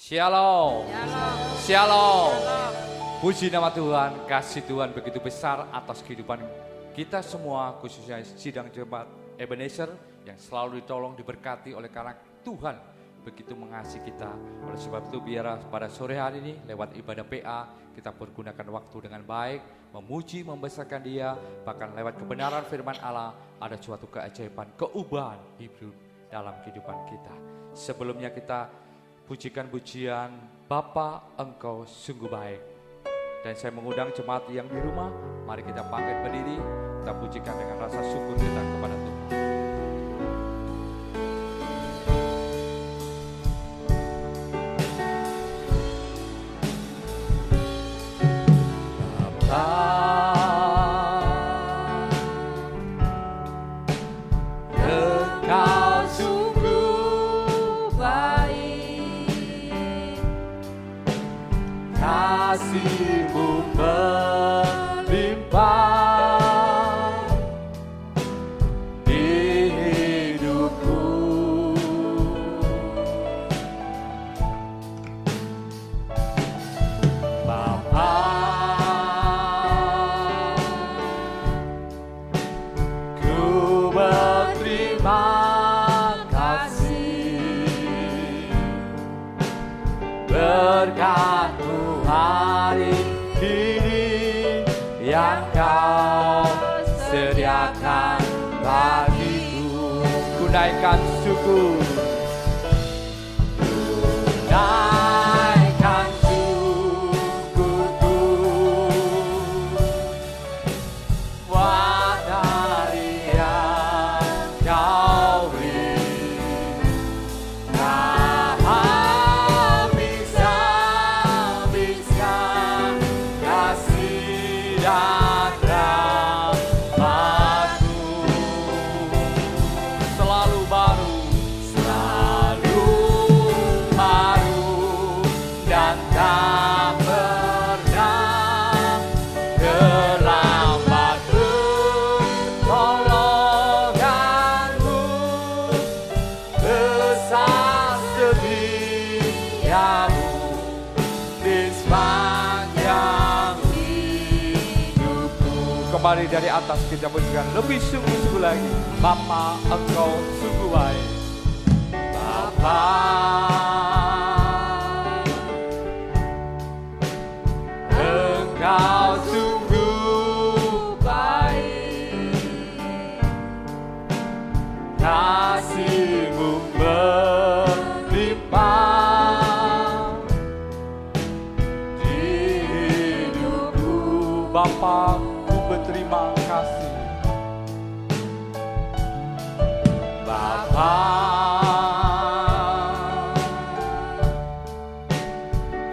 Shalom. Shalom. Puji nama Tuhan, kasih Tuhan begitu besar atas kehidupan kita semua, khususnya sidang jemaat Ebenezer yang selalu ditolong, diberkati oleh karena Tuhan begitu mengasihi kita. Oleh sebab itu biar pada sore hari ini lewat ibadah PA kita pergunakan waktu dengan baik, memuji, membesarkan Dia, bahkan lewat kebenaran firman Allah ada suatu keajaiban, keubahan hidup dalam kehidupan kita. Sebelumnya kita pujikan pujian Bapa Engkau sungguh baik. Dan saya mengundang jemaat yang di rumah, mari kita bangkit berdiri, kita pujikan dengan rasa syukur kita kepada Tuhan. Kasih-Mu melimpah di hidupku. Bapa, ku berterima kasih berkat-Mu hari ini yang Kau sediakan bagiku. Ku naikkan syukur, naikkan syukurku buat hari yang Kau beri. Tak bisa kasih dan rahmat-Mu selalu baru dan tak pernah terlambat. Pertolongan-Mu besar setia-Mu di sepanjang hidupku. kembali dari atas kita pujikan lebih sungguh-sungguh lagi. Bapa Engkau sungguh baik. Bapa, Engkau sungguh baik, kasih-Mu melimpah di hidupku. Bapa, ku berterima kasih. Bapa,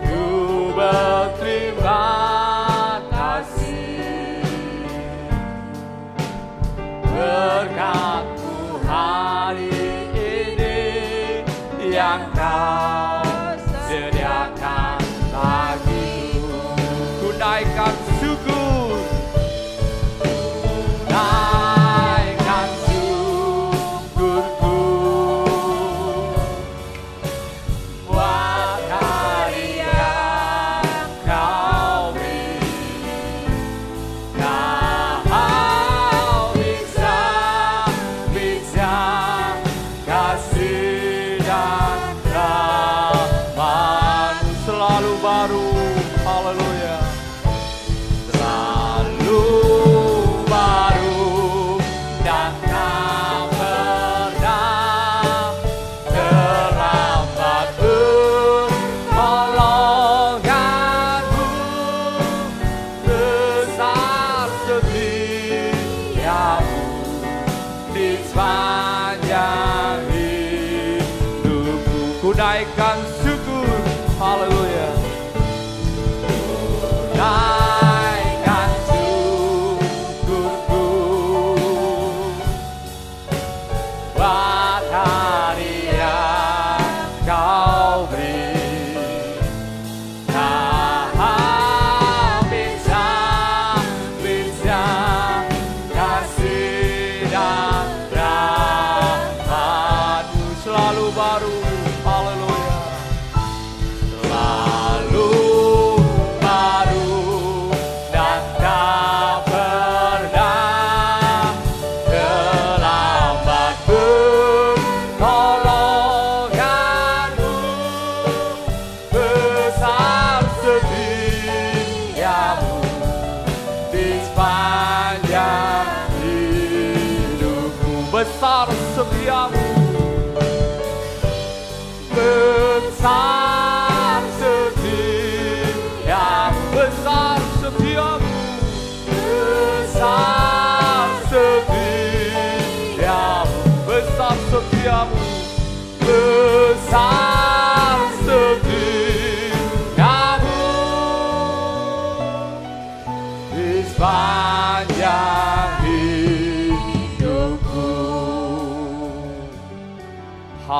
ku berterima kasih berkat-Mu hari ini yang Kau sediakan bagiku. Ku naikkan syukur, Naikkan syukurku buat hari yang Kau beri. Kau bisa kasih dan rahmat-Mu selalu baru. Haleluya. selalu baru dan tak pernah terlambat. Pertolongan-Mu besar setia-Mu di sepanjang hidupku. Ku naikkan syukur. Haleluya. Naikkan syukurku buat hari yang Kau beri. Tak bisa kasih dan rahmat-Mu Selalu baru. Haleluya.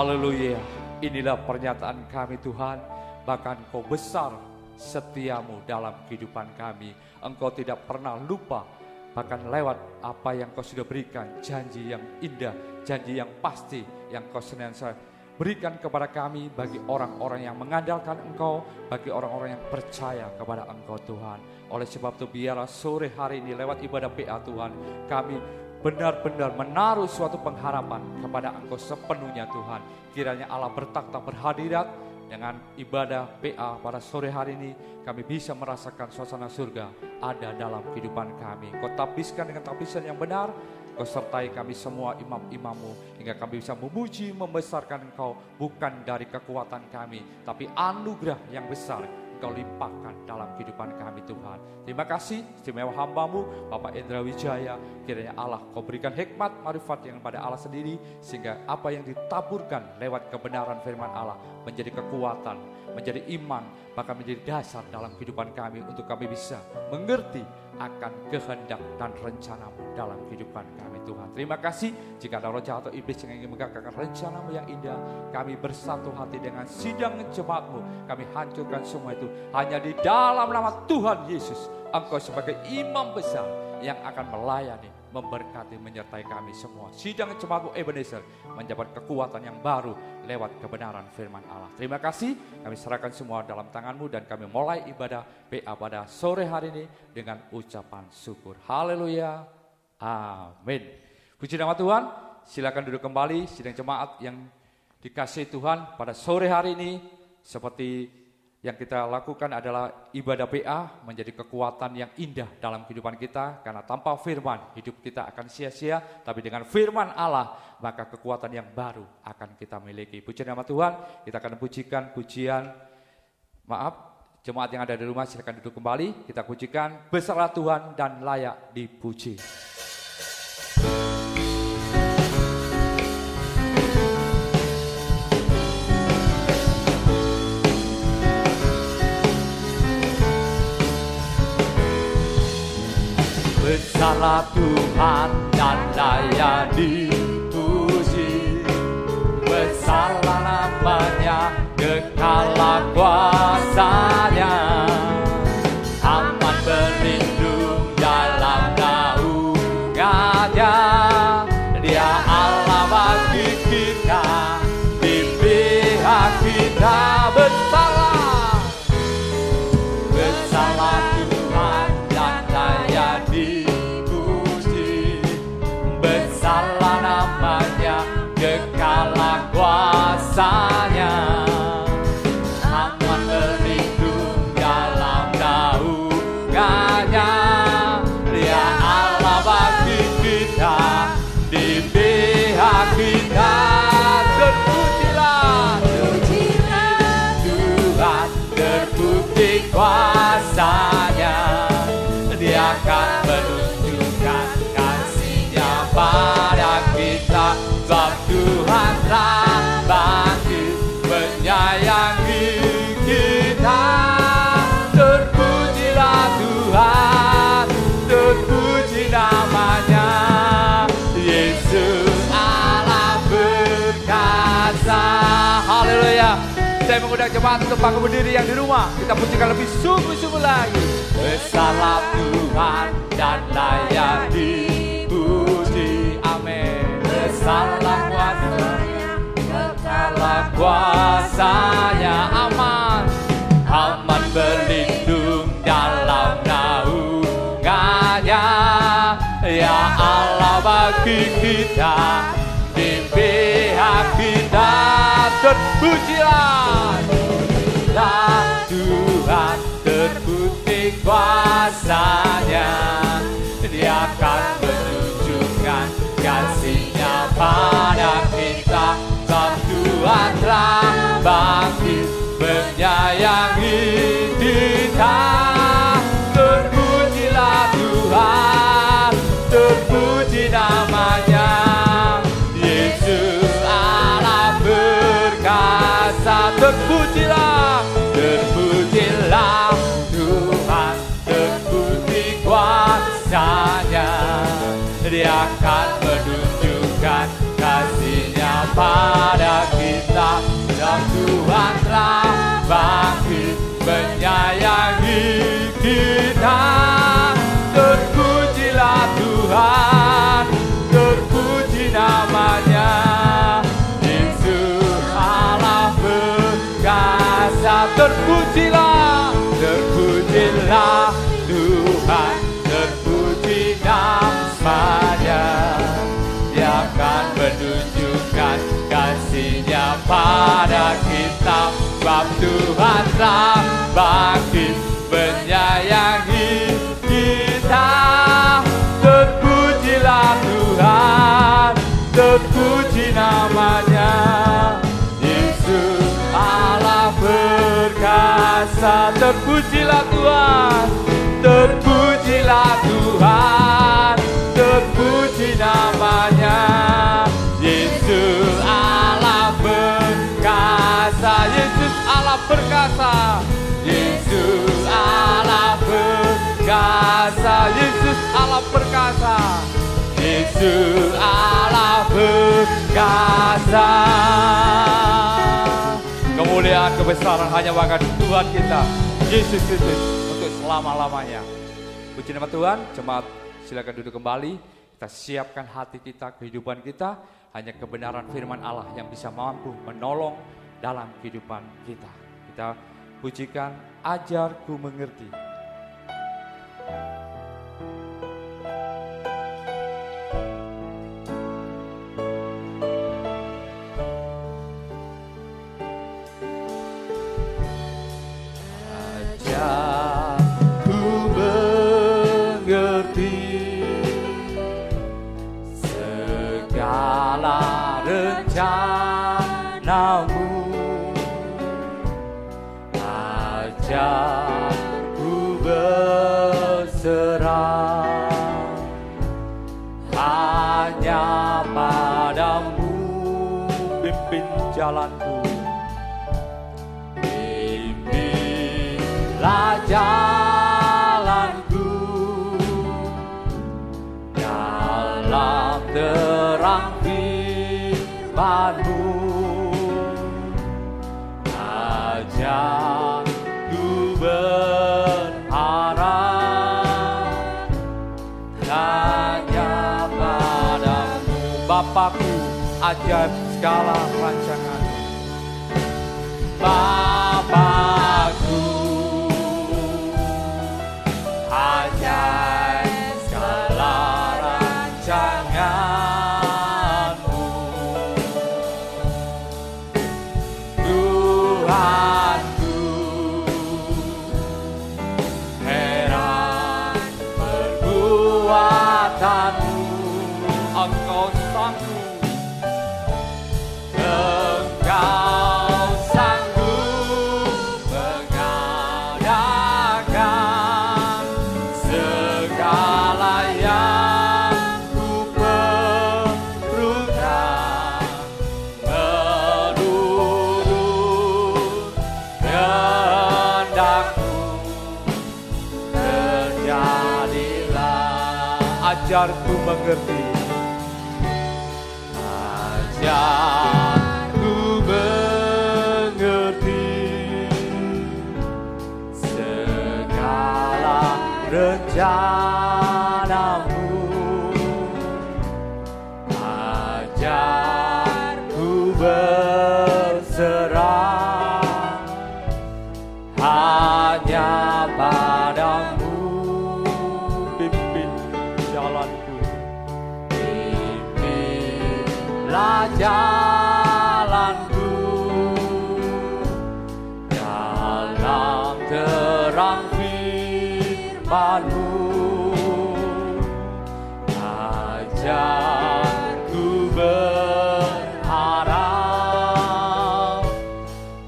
Haleluya. Inilah pernyataan kami Tuhan. Bahkan Engkau besar setiamu dalam kehidupan kami. Engkau tidak pernah lupa. Bahkan lewat apa yang Kau sudah berikan. Janji yang indah, janji yang pasti yang Kau senantiasa berikan kepada kami. Bagi orang-orang yang mengandalkan Engkau, bagi orang-orang yang percaya kepada Engkau Tuhan. Oleh sebab itu biarlah sore hari ini lewat ibadah PA Tuhan, kami benar-benar menaruh suatu pengharapan kepada Engkau sepenuhnya Tuhan. Kiranya Allah bertakhta berhadirat dengan ibadah PA pada sore hari ini. Kami bisa merasakan suasana surga ada dalam kehidupan kami. Kau tapiskan dengan tapisan yang benar. Kau sertai kami semua imam-imammu. Hingga kami bisa memuji, membesarkan Engkau. Bukan dari kekuatan kami, tapi anugerah yang besar Kau limpahkan dalam kehidupan kami Tuhan. Terima kasih istimewa hamba-Mu Bapak Indra Wijaya. Kiranya Allah Kau berikan hikmat marifat yang pada Allah sendiri. Sehingga apa yang ditaburkan lewat kebenaran firman Allah menjadi kekuatan, menjadi iman, bahkan menjadi dasar dalam kehidupan kami. Untuk kami bisa mengerti akan kehendak dan rencana-Mu dalam kehidupan kami Tuhan. Terima kasih. Jika ada roh jahat atau iblis yang ingin menggagalkan rencana-Mu yang indah, kami bersatu hati dengan sidang jemaat-Mu. Kami hancurkan semua itu. Hanya di dalam nama Tuhan Yesus, Engkau sebagai imam besar yang akan melayani, memberkati, menyertai kami semua. Sidang jemaat-Mu Ebenezer mendapat kekuatan yang baru lewat kebenaran firman Allah. Terima kasih, kami serahkan semua dalam tangan-Mu dan kami mulai ibadah PA pada sore hari ini dengan ucapan syukur. Haleluya, amin. Puji nama Tuhan, silakan duduk kembali. Sidang jemaat yang dikasihi Tuhan, pada sore hari ini seperti yang kita lakukan adalah ibadah PA menjadi kekuatan yang indah dalam kehidupan kita. Karena tanpa firman hidup kita akan sia-sia. Tapi dengan firman Allah maka kekuatan yang baru akan kita miliki. Puji nama Tuhan, kita akan pujikan pujian. Jemaat yang ada di rumah silakan duduk kembali. Kita pujikan besarlah Tuhan dan layak dipuji. Besarlah Tuhan dan layak dipuji. Besarlah namanya, kekallah kuasanya. Aman berlindung dalam naungannya. Dia Allah bagi kita, di pihak kita. Besarlah, besarlah Tuhan dan layak dipuji. Besarlah namanya, kekallah kuasanya. Aman berlindung dalam naungannya. Dia Allah bagi kita, di pihak kita. Terpujilah, terpujilah Tuhan, terbukti kuasanya. Dia akan menunjukkan kasih-Nya pada kita. Sebab Tuhan telah bangkit menyayangi kita. Terpujilah Tuhan, terpuji namanya. Yesus Allah berkasa. Haleluya. Saya mengundang jemaat untuk bangkit berdiri yang di rumah. Kita pujikan lebih sungguh-sungguh lagi. Besarlah Tuhan dan layak dipuji. Amin. Besarlah kuasanya, kekallah kuasanya. Aman, aman berlindung dalam naungannya. Ya Allah bagi kita, di pihak kita. Terpujilah, terpujilah Tuhan, terbukti kuasanya. Dia akan menunjukkan kasih-Nya pada kita. Sebab Tuhan telah bangkit menyayangi kita. Terpujilah Tuhan, terpuji namanya. Yesus Allah berkasa. Terpujilah, terpujilah Tuhan, terbukti kuasanya. Dia akan menunjukkan kasih-Nya pada kita. sebab Tuhan telah bangkit menyayangi kita. Terpujilah Tuhan, terpuji namanya. Yesus Allah perkasa. Terpujilah, terpujilah Tuhan, terpuji namanya. Dia akan menunjukkan kasih-Nya pada kita. Sebab Tuhan telah bangkit menyayangi kita. Terpujilah Tuhan, terpuji namanya. Yesus Allah perkasa. Terpujilah Tuhan, terpujilah Tuhan, terpuji namanya. Yesus Allah perkasa. Yesus Allah perkasa. Yesus Allah perkasa. Yesus Allah perkasa. Yesus Allah perkasa. Kemuliaan kebesaran hanya bagi Tuhan kita Yesus Kristus untuk selama-lamanya. Puji nama Tuhan. Jemaat silakan duduk kembali. Kita siapkan hati kita, kehidupan kita. Hanya kebenaran firman Allah yang bisa mampu menolong dalam kehidupan kita. Kita pujikan Ajarku Mengerti. Ajarku mengerti segala rencanamu. Ajarku berserah hanya padamu. Pimpin jalanku, pimpinlah jalanku dalam terang firman-Mu. Ajarku berharap hanya padamu. Bapakku, ajaib segala rancangan. Bapakku, ajaib segala rancangan-Mu. Tuhanku, heran perbuatan-Mu. Engkau sanggup, Engkau sanggup mengadakan segala yang ku perlukan. Menurut kehendak-Mu terjadilah. Ajarku mengerti, ajarku mengerti segala rencana-Mu. Ajarku berserah hanya padamu. Pimpin jalanku, pimpinlah jalanku dalam terang firman-Mu. Ajarku berharap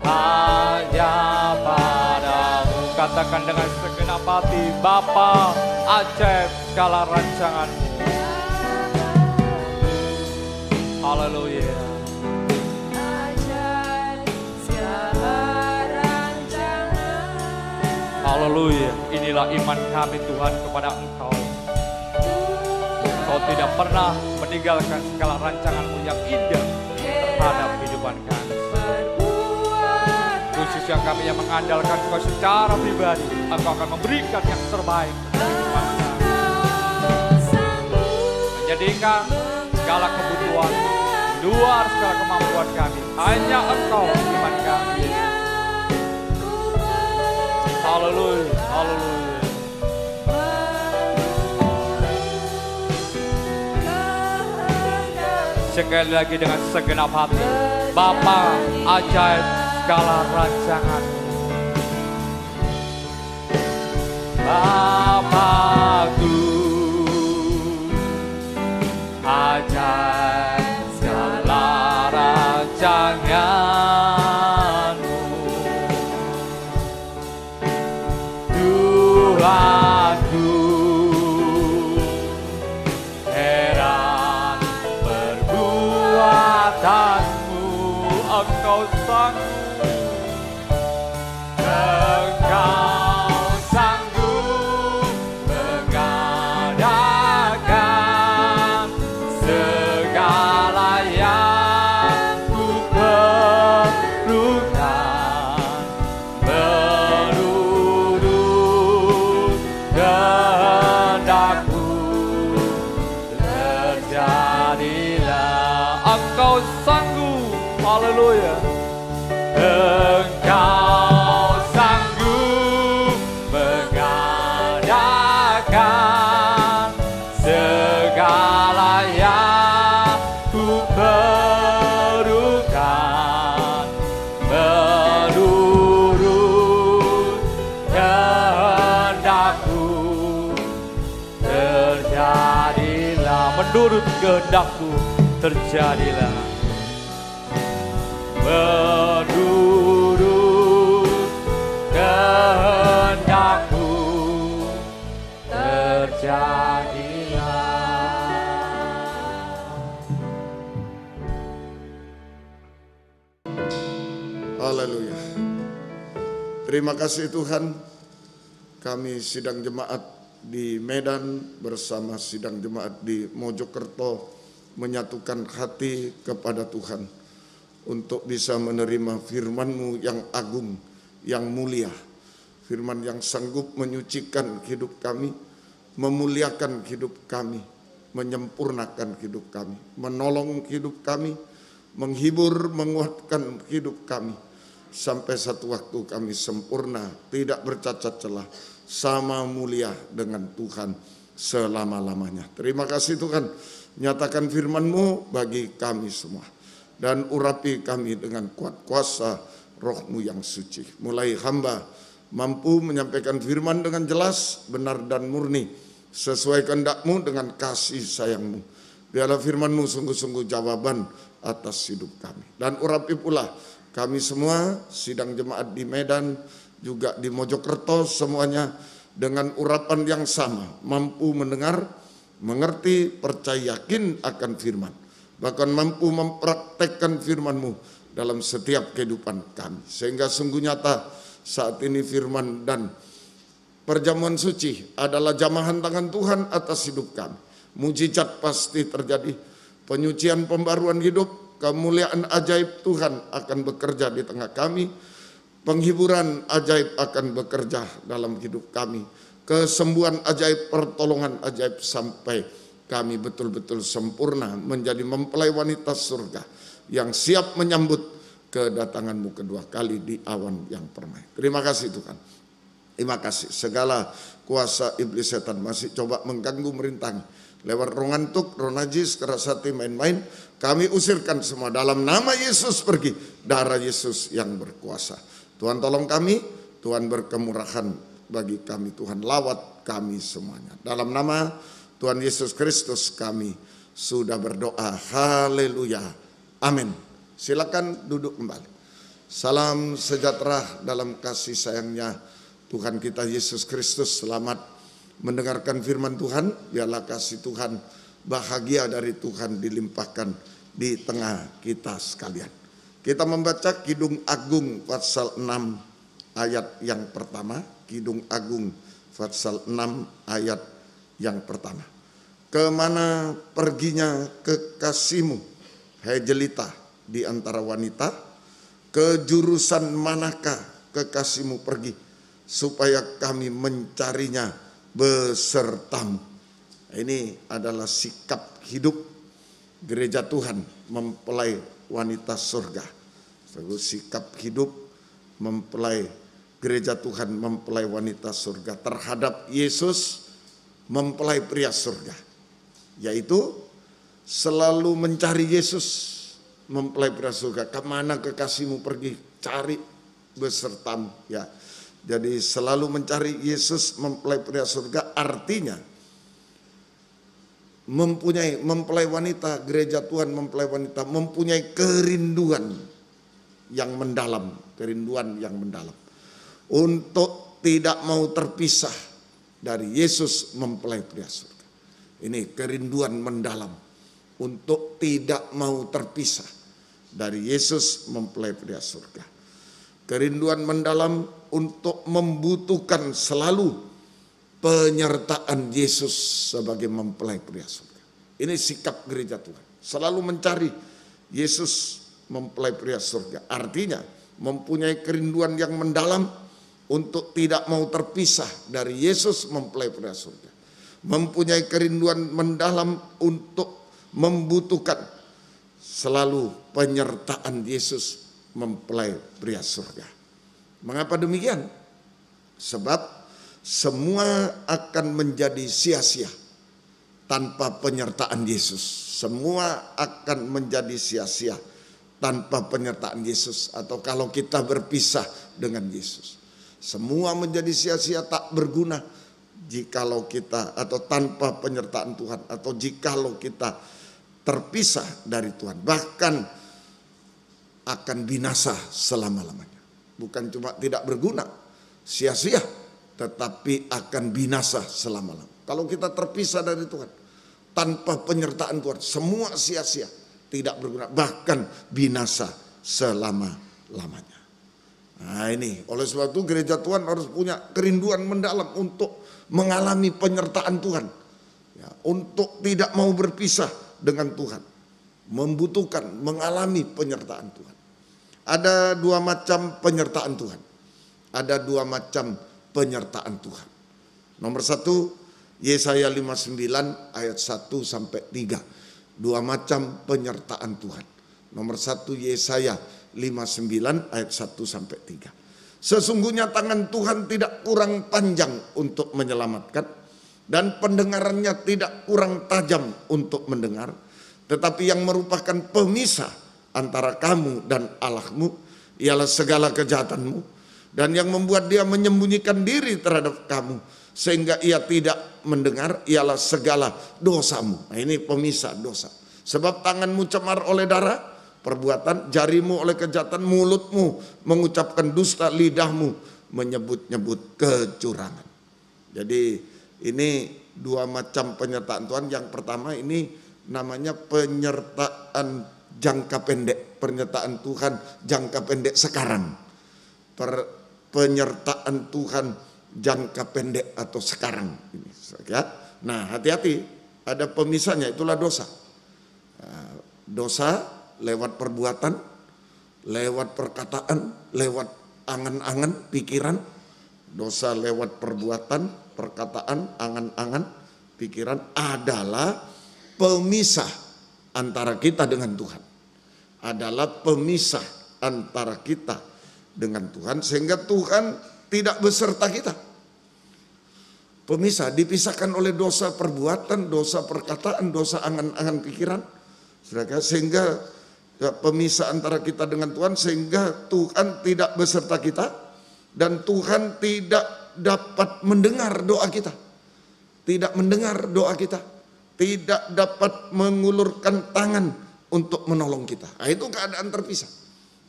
hanya padamu. Katakan dengan segenap hati, Bapa, ajaib segala rancangan-Mu. Haleluya. Haleluya. Inilah iman kami Tuhan kepada Engkau. Engkau tidak pernah meninggalkan segala rancangan-Mu yang indah terhadap kehidupan kami. manusia kami yang mengandalkan Engkau secara pribadi, Engkau akan memberikan yang terbaik kepada kami. Menjadikan segala kebutuhan luar segala kemampuan kami, hanya Engkau iman kami. Haleluya, haleluya. Sekali lagi dengan segenap hati, Bapa ajaib segala rancangan, Bapakku ajaib segala rancangan-Mu, Tuhanku heran perbuatan-Mu, Engkau sanggup, Engkau sanggup mengadakan segala yang ku perlukan, menurut kehendak-Mu terjadilah. Engkau sanggup, haleluya. Engkau sanggup mengadakan segala yang ku perlukan, menurut kehendak-Mu terjadilah. Menurut kehendak-Mu terjadilah. Menurut kehendak-Mu terjadilah. Haleluya. Terima kasih Tuhan. Kami sidang jemaat di Medan bersama sidang jemaat di Mojokerto menyatukan hati kepada Tuhan untuk bisa menerima firman-Mu yang agung, yang mulia. Firman yang sanggup menyucikan hidup kami, memuliakan hidup kami, menyempurnakan hidup kami, menolong hidup kami, menghibur, menguatkan hidup kami. Sampai satu waktu kami sempurna, tidak bercacat celah, sama mulia dengan Tuhan selama-lamanya. Terima kasih Tuhan, nyatakan firman-Mu bagi kami semua. Dan urapi kami dengan kuat kuasa Roh-Mu yang suci. Mulai hamba mampu menyampaikan firman dengan jelas, benar dan murni, sesuai kehendak-Mu dengan kasih sayang-Mu. Biarlah firman-Mu sungguh-sungguh jawaban atas hidup kami. Dan urapi pula kami semua, sidang jemaat di Medan, juga di Mojokerto, semuanya dengan urapan yang sama, mampu mendengar, mengerti, percaya, yakin akan firman. Bahkan mampu mempraktekkan firman-Mu dalam setiap kehidupan kami. Sehingga sungguh nyata saat ini firman dan perjamuan suci adalah jamahan tangan Tuhan atas hidup kami. Mujizat pasti terjadi, penyucian pembaruan hidup, kemuliaan ajaib Tuhan akan bekerja di tengah kami, penghiburan ajaib akan bekerja dalam hidup kami, kesembuhan ajaib, pertolongan ajaib sampai kami betul-betul sempurna menjadi mempelai wanita surga yang siap menyambut kedatangan-Mu kedua kali di awan yang permai. Terima kasih Tuhan. Terima kasih. Segala kuasa iblis setan masih coba mengganggu, merintangi. Lewat roh ngantuk, roh najis, keras hati, main-main, kami usirkan semua dalam nama Yesus. Pergi, darah Yesus yang berkuasa. Tuhan tolong kami, Tuhan berkemurahan bagi kami, Tuhan lawat kami semuanya. Dalam nama Tuhan Yesus Kristus kami sudah berdoa. Haleluya. Amin. Silakan duduk kembali. Salam sejahtera dalam kasih sayangnya Tuhan kita Yesus Kristus. Selamat mendengarkan firman Tuhan. Biarlah kasih Tuhan, bahagia dari Tuhan dilimpahkan di tengah kita sekalian. Kita membaca Kidung Agung pasal 6 ayat yang pertama. Kidung Agung pasal 6 ayat yang pertama. Kemana perginya kekasihmu, hai jelita di antara wanita? Ke jurusan manakah kekasih-Mu pergi, supaya kami mencarinya besertamu. Ini adalah sikap hidup gereja Tuhan mempelai wanita surga. Sikap hidup mempelai gereja Tuhan mempelai wanita surga terhadap Yesus mempelai pria surga, yaitu selalu mencari Yesus mempelai pria surga. Kemana kekasih-Mu pergi, cari besertamu, ya. Jadi selalu mencari Yesus mempelai pria surga, artinya mempelai wanita, gereja Tuhan mempelai wanita mempunyai kerinduan yang mendalam, untuk tidak mau terpisah dari Yesus mempelai pria surga. Ini kerinduan mendalam untuk tidak mau terpisah dari Yesus mempelai pria surga. Kerinduan mendalam untuk membutuhkan selalu penyertaan Yesus sebagai mempelai pria surga. Ini sikap gereja Tuhan. Selalu mencari Yesus mempelai pria surga. Artinya mempunyai kerinduan yang mendalam untuk tidak mau terpisah dari Yesus mempelai pria surga. Mempunyai kerinduan mendalam untuk membutuhkan selalu penyertaan Yesus mempelai pria surga. Mengapa demikian? Sebab semua akan menjadi sia-sia tanpa penyertaan Yesus. Semua akan menjadi sia-sia tanpa penyertaan Yesus, atau kalau kita berpisah dengan Yesus. Semua menjadi sia-sia, tak berguna jikalau kita atau tanpa penyertaan Tuhan, atau jikalau kita terpisah dari Tuhan. Bahkan akan binasa selama-lamanya. Bukan cuma tidak berguna, sia-sia, tetapi akan binasa selama-lamanya. Kalau kita terpisah dari Tuhan, tanpa penyertaan Tuhan, semua sia-sia, tidak berguna, bahkan binasa selama-lamanya. Nah ini, oleh sebab itu gereja Tuhan harus punya kerinduan mendalam untuk mengalami penyertaan Tuhan. Ya, untuk tidak mau berpisah dengan Tuhan. Membutuhkan, mengalami penyertaan Tuhan. Ada dua macam penyertaan Tuhan. Ada dua macam penyertaan Tuhan. Nomor satu, Yesaya 59 ayat 1-3. Dua macam penyertaan Tuhan. Nomor satu, Yesaya 59 ayat 1-3. Sesungguhnya tangan Tuhan tidak kurang panjang untuk menyelamatkan, dan pendengarannya tidak kurang tajam untuk mendengar, tetapi yang merupakan pemisah antara kamu dan Allahmu ialah segala kejahatanmu, dan yang membuat dia menyembunyikan diri terhadap kamu sehingga ia tidak mendengar ialah segala dosamu. Nah ini pemisah dosa. Sebab tanganmu cemar oleh darah perbuatan, jarimu oleh kejahatan, mulutmu mengucapkan dusta, lidahmu menyebut-nyebut kecurangan. Jadi ini dua macam penyertaan Tuhan. Yang pertama ini namanya penyertaan jangka pendek, penyertaan Tuhan jangka pendek sekarang. Penyertaan Tuhan jangka pendek atau sekarang. Nah hati-hati, ada pemisahnya, itulah dosa. Dosa lewat perbuatan, lewat perkataan, lewat angan-angan, pikiran. Dosa lewat perbuatan, perkataan, angan-angan, pikiran adalah pemisah antara kita dengan Tuhan. Adalah pemisah antara kita dengan Tuhan, sehingga Tuhan tidak beserta kita. Pemisah, dipisahkan oleh dosa perbuatan, dosa perkataan, dosa angan-angan pikiran. Sehingga pemisah antara kita dengan Tuhan, sehingga Tuhan tidak beserta kita, dan Tuhan tidak dapat mendengar doa kita. Tidak mendengar doa kita. Tidak dapat mengulurkan tangan untuk menolong kita. Nah, itu keadaan terpisah.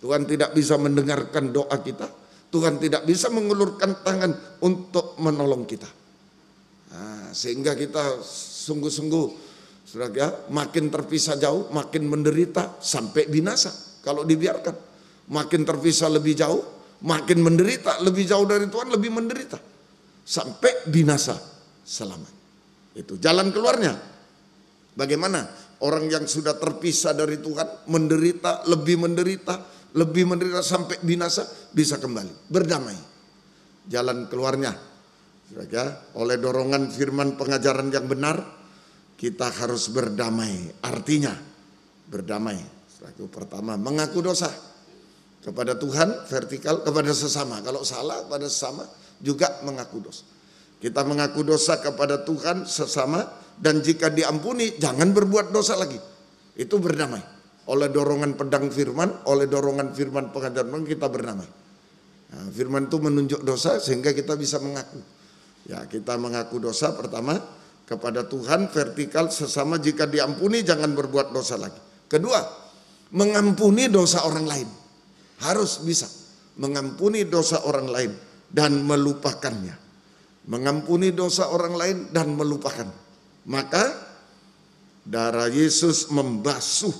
Tuhan tidak bisa mendengarkan doa kita. Tuhan tidak bisa mengulurkan tangan untuk menolong kita. Nah, sehingga kita sungguh-sungguh, saudara, makin terpisah jauh, makin menderita sampai binasa. Kalau dibiarkan, makin terpisah lebih jauh, makin menderita, lebih jauh dari Tuhan, lebih menderita sampai binasa selamanya. Itu jalan keluarnya. Bagaimana orang yang sudah terpisah dari Tuhan menderita, lebih menderita sampai binasa, bisa kembali, berdamai. Jalan keluarnya, oleh dorongan firman pengajaran yang benar, kita harus berdamai. Artinya, berdamai. Itu pertama, mengaku dosa kepada Tuhan, vertikal, kepada sesama. Kalau salah pada sesama, juga mengaku dosa. Kita mengaku dosa kepada Tuhan, sesama, dan jika diampuni, jangan berbuat dosa lagi. Itu berdamai. Oleh dorongan pedang firman, oleh dorongan firman pengajaran, kita berdamai. Nah, firman itu menunjuk dosa sehingga kita bisa mengaku. Ya, kita mengaku dosa pertama kepada Tuhan, vertikal, sesama, jika diampuni jangan berbuat dosa lagi. Kedua, mengampuni dosa orang lain. Harus bisa mengampuni dosa orang lain dan melupakannya. Mengampuni dosa orang lain dan melupakan. Maka darah Yesus membasuh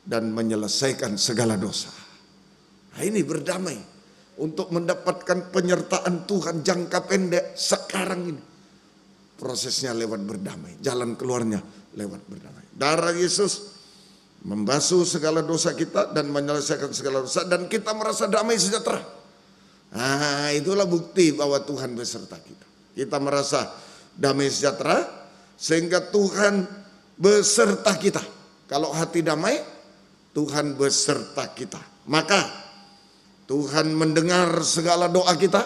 dan menyelesaikan segala dosa. Nah, ini berdamai untuk mendapatkan penyertaan Tuhan jangka pendek sekarang ini. Prosesnya lewat berdamai, jalan keluarnya lewat berdamai. Darah Yesus membasuh segala dosa kita dan menyelesaikan segala dosa, dan kita merasa damai sejahtera. Nah, itulah bukti bahwa Tuhan beserta kita. Kita merasa damai sejahtera sehingga Tuhan beserta kita. Kalau hati damai, Tuhan beserta kita. Maka Tuhan mendengar segala doa kita.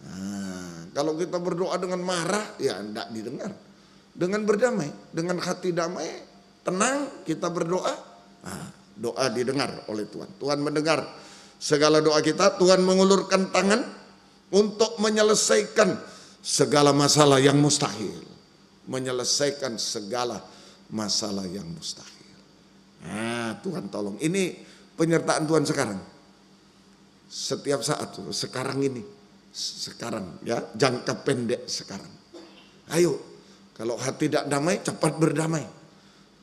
Nah, kalau kita berdoa dengan marah, ya tidak didengar. Dengan berdamai, dengan hati damai, tenang, kita berdoa. Nah, doa didengar oleh Tuhan. Tuhan mendengar segala doa kita. Tuhan mengulurkan tangan untuk menyelesaikan segala masalah yang mustahil. Menyelesaikan segala masalah yang mustahil. Nah, Tuhan tolong. Ini penyertaan Tuhan sekarang. Setiap saat, sekarang ini. Sekarang ya, jangka pendek sekarang. Ayo, kalau hati tidak damai, cepat berdamai.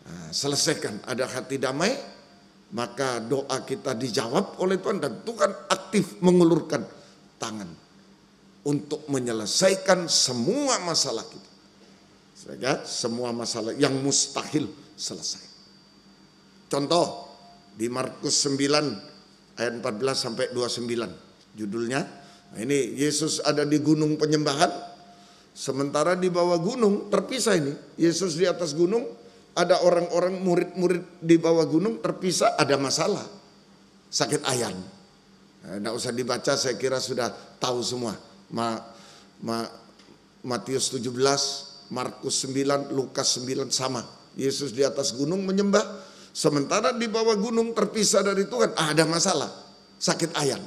Nah, selesaikan. Ada hati damai, maka doa kita dijawab oleh Tuhan. Dan Tuhan aktif mengulurkan tangan untuk menyelesaikan semua masalah kita. Semua masalah yang mustahil selesai. Contoh di Markus 9 ayat 14 sampai 29 judulnya. Nah, ini Yesus ada di gunung penyembahan, sementara di bawah gunung terpisah ini. Yesus di atas gunung, ada orang-orang murid-murid di bawah gunung terpisah, ada masalah sakit ayan. Nah, usah dibaca, saya kira sudah tahu semua. Matius 17, Markus 9, Lukas 9 sama. Yesus di atas gunung menyembah. Sementara di bawah gunung terpisah dari Tuhan, ada masalah, sakit ayan.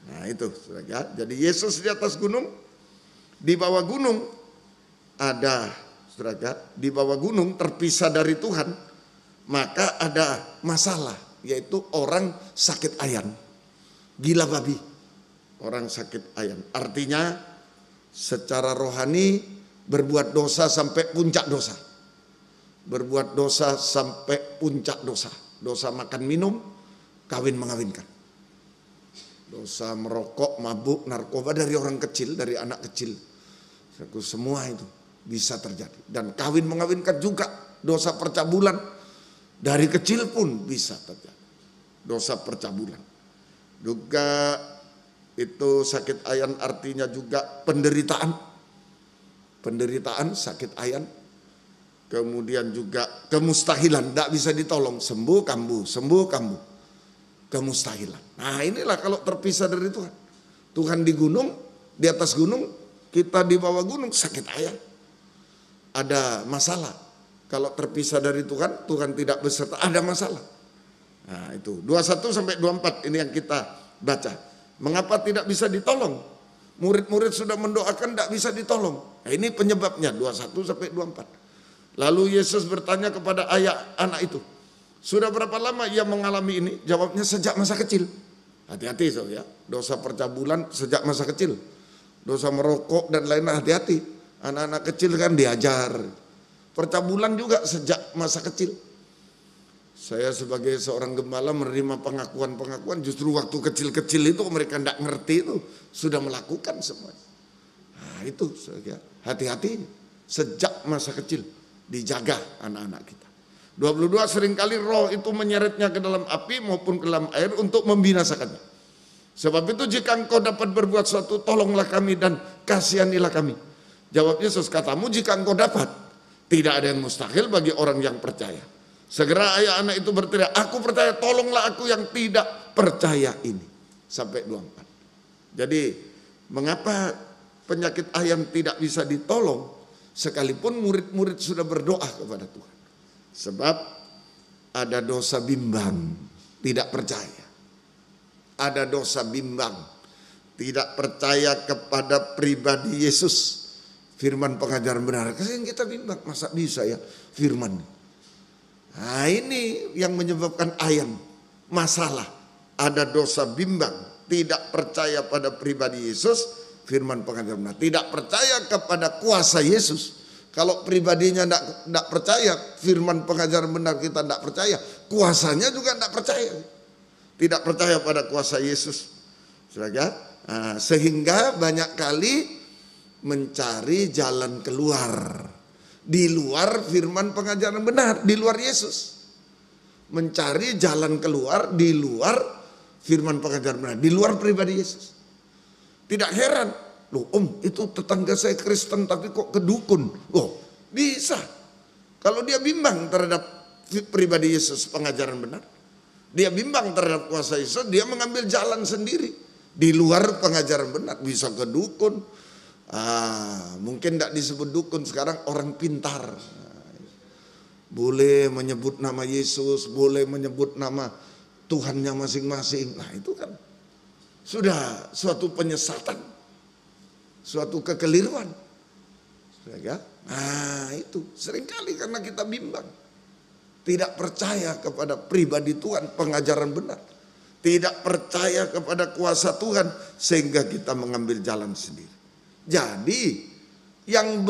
Nah itu, ya. Jadi Yesus di atas gunung, di bawah gunung ada, saudara, di bawah gunung terpisah dari Tuhan, maka ada masalah, yaitu orang sakit ayan, gila babi, orang sakit ayan. Artinya secara rohani berbuat dosa sampai puncak dosa. Berbuat dosa sampai puncak dosa. Dosa makan minum, kawin mengawinkan. Dosa merokok, mabuk, narkoba dari orang kecil, dari anak kecil. Semua itu bisa terjadi. Dan kawin mengawinkan juga. Dosa percabulan dari kecil pun bisa terjadi. Dosa percabulan. Juga itu sakit ayan artinya juga penderitaan. Penderitaan, sakit ayan. Kemudian juga kemustahilan, tidak bisa ditolong, sembuh kambuh, kemustahilan. Nah inilah kalau terpisah dari Tuhan. Tuhan di gunung, di atas gunung, kita di bawah gunung, sakit ayan. Ada masalah. Kalau terpisah dari Tuhan, Tuhan tidak beserta, ada masalah. Nah itu 21 sampai 24 ini yang kita baca. Mengapa tidak bisa ditolong? Murid-murid sudah mendoakan, tidak bisa ditolong. Nah, ini penyebabnya 21 sampai 24. Lalu Yesus bertanya kepada ayah anak itu, sudah berapa lama ia mengalami ini? Jawabnya sejak masa kecil. Hati-hati ya, dosa percabulan sejak masa kecil. Dosa merokok dan lain-lain, hati-hati. Anak-anak kecil kan diajar. Percabulan juga sejak masa kecil. Saya sebagai seorang gembala menerima pengakuan-pengakuan, justru waktu kecil-kecil itu mereka tidak ngerti itu sudah melakukan semua. Nah itu hati-hati sejak masa kecil. Dijaga anak-anak kita. 22 seringkali roh itu menyeretnya ke dalam api maupun ke dalam air untuk membinasakannya. Sebab itu jika engkau dapat berbuat sesuatu, tolonglah kami dan kasihanilah kami. Jawab Yesus, katamu jika engkau dapat, tidak ada yang mustahil bagi orang yang percaya. Segera ayah anak itu berteriak, aku percaya, tolonglah aku yang tidak percaya ini. Sampai 24. Jadi mengapa penyakit ayam tidak bisa ditolong sekalipun murid-murid sudah berdoa kepada Tuhan? Sebab ada dosa bimbang, tidak percaya. Ada dosa bimbang, tidak percaya kepada pribadi Yesus. Firman pengajaran benar. Yang kita bimbang, masa bisa ya firman. Nah ini yang menyebabkan ayam. Masalah, ada dosa bimbang, tidak percaya pada pribadi Yesus. Firman pengajaran benar. Tidak percaya kepada kuasa Yesus. Kalau pribadinya tidak percaya, firman pengajaran benar kita tidak percaya, kuasanya juga tidak percaya. Tidak percaya pada kuasa Yesus. Sehingga banyak kali mencari jalan keluar. Di luar firman pengajaran benar, di luar Yesus. Mencari jalan keluar di luar firman pengajaran benar, di luar pribadi Yesus. Tidak heran. Loh itu tetangga saya Kristen tapi kok kedukun. Loh bisa. Kalau dia bimbang terhadap pribadi Yesus pengajaran benar, dia bimbang terhadap kuasa Yesus, dia mengambil jalan sendiri di luar pengajaran benar. Bisa ke dukun, mungkin tidak disebut dukun sekarang, orang pintar. Boleh menyebut nama Yesus, boleh menyebut nama Tuhannya masing-masing. Nah itu kan sudah suatu penyesatan, suatu kekeliruan. Nah itu seringkali karena kita bimbang, tidak percaya kepada pribadi Tuhan, pengajaran benar, tidak percaya kepada kuasa Tuhan, sehingga kita mengambil jalan sendiri. Jadi yang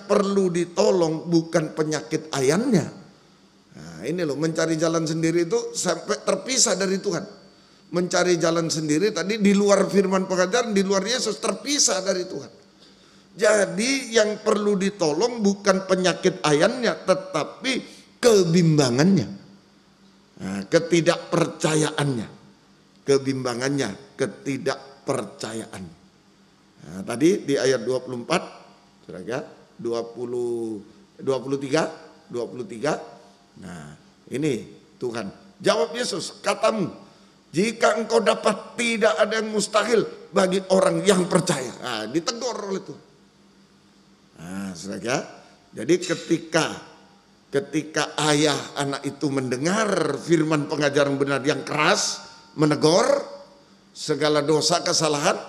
perlu ditolong bukan penyakit ayamnya. Nah ini loh, mencari jalan sendiri itu sampai terpisah dari Tuhan. Mencari jalan sendiri tadi di luar firman pengajaran, di luar Yesus, terpisah dari Tuhan. Jadi yang perlu ditolong bukan penyakit ayamnya, tetapi kebimbangannya, ketidakpercayaannya, ketidakpercayaan. Nah, tadi di ayat 24, 23. Nah, ini Tuhan. Jawab Yesus, katamu, jika engkau dapat, tidak ada yang mustahil bagi orang yang percaya. Nah, ditegur oleh Tuhan. Nah, saudara, jadi ketika ayah anak itu mendengar firman pengajaran benar yang keras, menegur segala dosa kesalahan,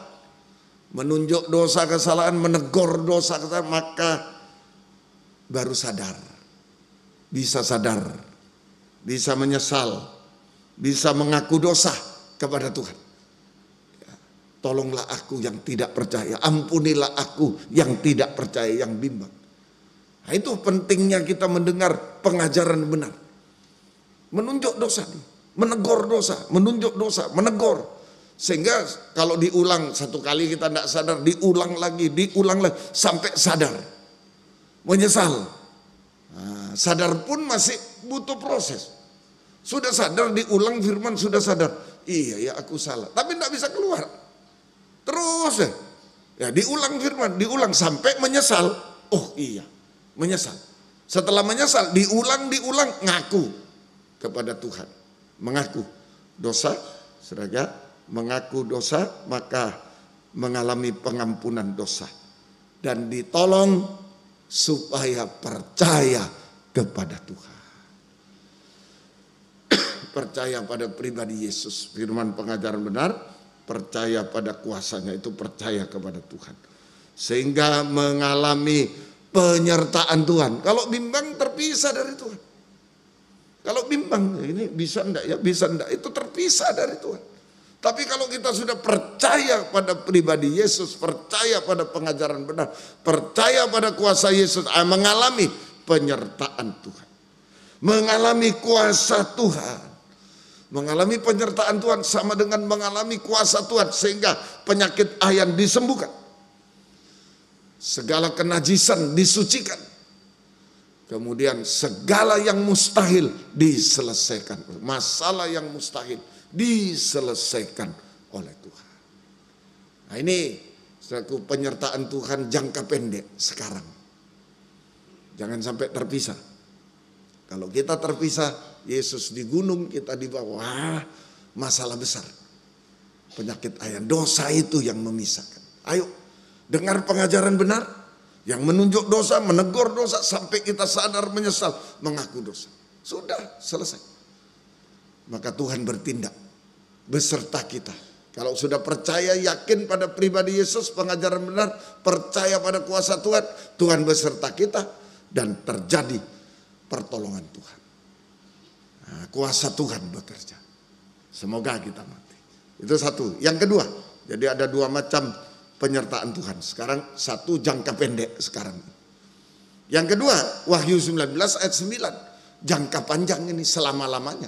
menunjuk dosa kesalahan, menegur dosa kesalahan, maka baru sadar, bisa menyesal, bisa mengaku dosa kepada Tuhan. Tolonglah aku yang tidak percaya, ampunilah aku yang tidak percaya, yang bimbang. Nah, itu pentingnya kita mendengar pengajaran benar. Menunjuk dosa, menegur dosa, menunjuk dosa, menegur. Sehingga kalau diulang satu kali kita tidak sadar, diulang lagi, sampai sadar. Menyesal. Nah, sadar pun masih butuh proses. Sudah sadar, diulang firman, sudah sadar. Iya ya aku salah, tapi tidak bisa keluar. Terus ya diulang firman, diulang sampai menyesal. Oh iya, menyesal. Setelah menyesal, diulang, ngaku kepada Tuhan. Mengaku dosa, saudara, mengaku dosa, maka mengalami pengampunan dosa. Dan ditolong supaya percaya kepada Tuhan. Percaya pada pribadi Yesus, firman pengajaran benar, percaya pada kuasanya, itu percaya kepada Tuhan. Sehingga mengalami penyertaan Tuhan. Kalau bimbang terpisah dari Tuhan. Kalau bimbang, ini bisa enggak ya, bisa enggak, itu terpisah dari Tuhan. Tapi kalau kita sudah percaya pada pribadi Yesus, percaya pada pengajaran benar, percaya pada kuasa Yesus, mengalami penyertaan Tuhan. Mengalami kuasa Tuhan. Mengalami penyertaan Tuhan sama dengan mengalami kuasa Tuhan, sehingga penyakit ayan disembuhkan. Segala kenajisan disucikan. Kemudian segala yang mustahil diselesaikan. Masalah yang mustahil diselesaikan oleh Tuhan. Nah ini suatu penyertaan Tuhan jangka pendek sekarang. Jangan sampai terpisah. Kalau kita terpisah, Yesus di gunung, kita di bawah. Wah, masalah besar. Penyakit ayam, dosa itu yang memisahkan. Ayo, dengar pengajaran benar. Yang menunjuk dosa, menegur dosa, sampai kita sadar, menyesal, mengaku dosa. Sudah, selesai. Maka Tuhan bertindak beserta kita. Kalau sudah percaya, yakin pada pribadi Yesus, pengajaran benar, percaya pada kuasa Tuhan, Tuhan beserta kita, dan terjadi pertolongan Tuhan. Nah, kuasa Tuhan bekerja. Semoga kita mati. Itu satu. Yang kedua, jadi ada dua macam penyertaan Tuhan. Sekarang satu jangka pendek sekarang. Yang kedua, Wahyu 19 ayat 9. Jangka panjang ini selama-lamanya.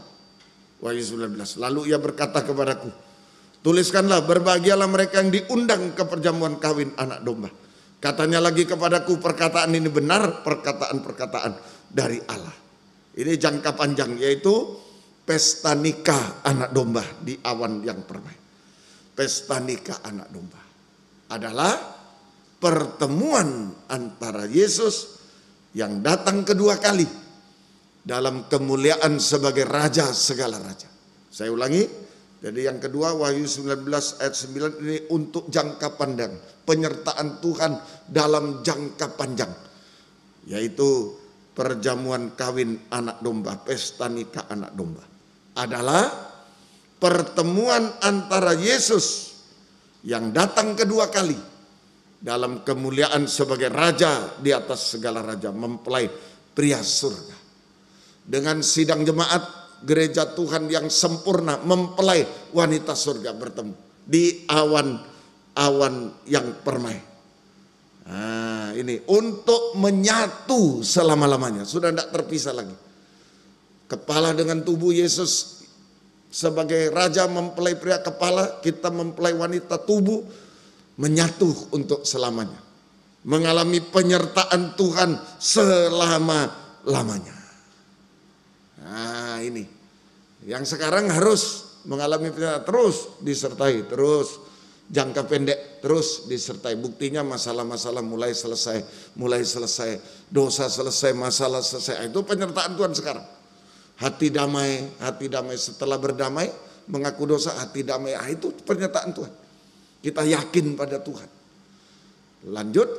Wahyu 19. Lalu ia berkata kepadaku, tuliskanlah, berbahagialah mereka yang diundang ke perjamuan kawin anak domba. Katanya lagi kepadaku, perkataan ini benar, perkataan-perkataan dari Allah. Ini jangka panjang, yaitu pesta nikah anak domba di awan yang permai. Pesta nikah anak domba adalah pertemuan antara Yesus yang datang kedua kali dalam kemuliaan sebagai Raja segala raja. Saya ulangi, jadi yang kedua Wahyu 19 ayat 9 ini untuk jangka panjang. Penyertaan Tuhan dalam jangka panjang. Yaitu perjamuan kawin anak domba, pesta nikah anak domba. Adalah pertemuan antara Yesus yang datang kedua kali dalam kemuliaan sebagai Raja di atas segala raja, mempelai pria surga. Dengan sidang jemaat gereja Tuhan yang sempurna, mempelai wanita surga bertemu di awan yang permai. Nah, ini untuk menyatu selama-lamanya, sudah tidak terpisah lagi. Kepala dengan tubuh Yesus sebagai raja mempelai pria kepala, kita mempelai wanita tubuh, menyatu untuk selamanya. Mengalami penyertaan Tuhan selama-lamanya. Nah ini, yang sekarang harus mengalami penyertaan, terus disertai, terus jangka pendek, terus disertai. Buktinya masalah-masalah mulai selesai, dosa selesai, masalah selesai. Itu penyertaan Tuhan sekarang. Hati damai setelah berdamai, mengaku dosa, hati damai. Itu pernyataan Tuhan. Kita yakin pada Tuhan. Lanjut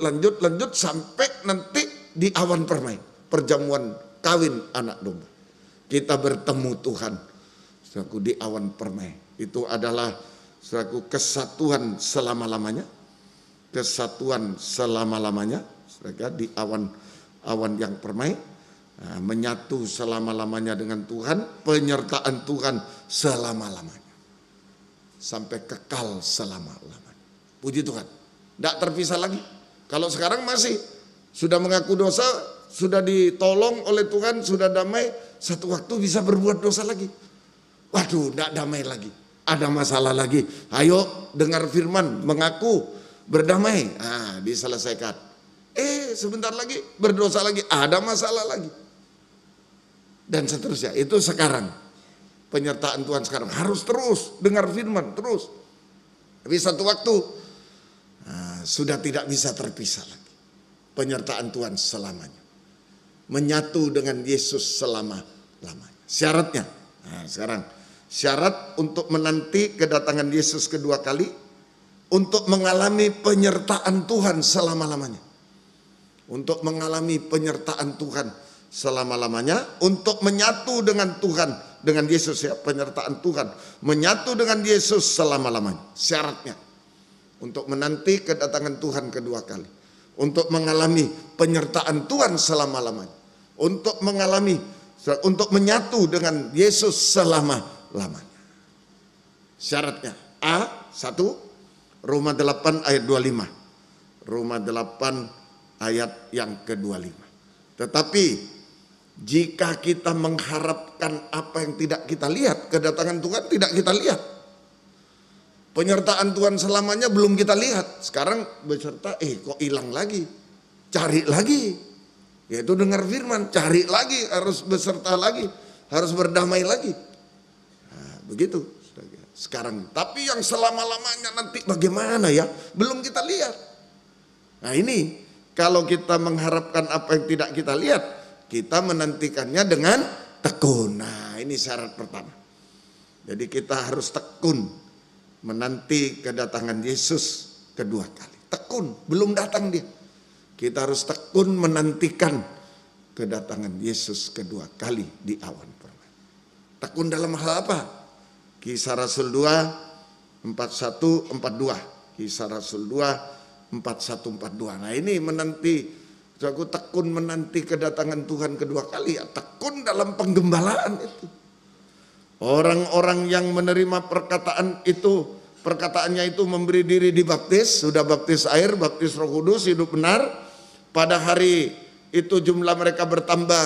sampai nanti di awan permai, perjamuan kawin anak domba. Kita bertemu Tuhan suatu di awan permai. Itu adalah suatu kesatuan selama-lamanya. Kesatuan selama-lamanya di awan yang permai. Nah, menyatu selama-lamanya dengan Tuhan, penyertaan Tuhan selama-lamanya. Sampai kekal selama-lamanya. Puji Tuhan. Tidak terpisah lagi. Kalau sekarang masih sudah mengaku dosa, sudah ditolong oleh Tuhan, sudah damai, satu waktu bisa berbuat dosa lagi. Waduh, tidak damai lagi. Ada masalah lagi. Ayo dengar firman, mengaku, berdamai. Nah, diselesaikan. Sebentar lagi berdosa lagi, ada masalah lagi. Dan seterusnya. Itu sekarang. Penyertaan Tuhan sekarang. Harus terus dengar firman, terus. Tapi satu waktu sudah tidak bisa terpisah lagi. Penyertaan Tuhan selamanya. Menyatu dengan Yesus selama-lamanya. Syaratnya. Nah, sekarang. Syarat untuk menanti kedatangan Yesus kedua kali. Untuk mengalami penyertaan Tuhan selama-lamanya. Untuk mengalami penyertaan Tuhan selama-lamanya, untuk menyatu dengan Tuhan, dengan Yesus ya, penyertaan Tuhan, menyatu dengan Yesus selama-lamanya. Syaratnya untuk menanti kedatangan Tuhan kedua kali, untuk mengalami penyertaan Tuhan selama-lamanya, untuk menyatu dengan Yesus selama-lamanya. Syaratnya A1, Roma 8 ayat 25. Roma 8 ayat yang ke-25. Tetapi jika kita mengharapkan apa yang tidak kita lihat, kedatangan Tuhan tidak kita lihat. Penyertaan Tuhan selamanya belum kita lihat. Sekarang beserta, kok hilang lagi? Cari lagi. Yaitu dengar firman, cari lagi, harus beserta lagi, harus berdamai lagi. Nah, begitu. Sekarang, tapi yang selama-lamanya nanti bagaimana ya? Belum kita lihat. Nah ini, kalau kita mengharapkan apa yang tidak kita lihat, kita menantikannya dengan tekun. Nah ini syarat pertama. Jadi kita harus tekun menanti kedatangan Yesus kedua kali. Tekun, belum datang dia. Kita harus tekun menantikan kedatangan Yesus kedua kali di awan permai. Tekun dalam hal apa? Kisah Rasul 2, 41, 42. Kisah Rasul 2, 41, 42. Nah ini menanti, aku tekun menanti kedatangan Tuhan kedua kali. Ya, tekun dalam penggembalaan itu. Orang-orang yang menerima perkataan itu, perkataannya itu memberi diri dibaptis, sudah baptis air, baptis Roh Kudus, hidup benar. Pada hari itu jumlah mereka bertambah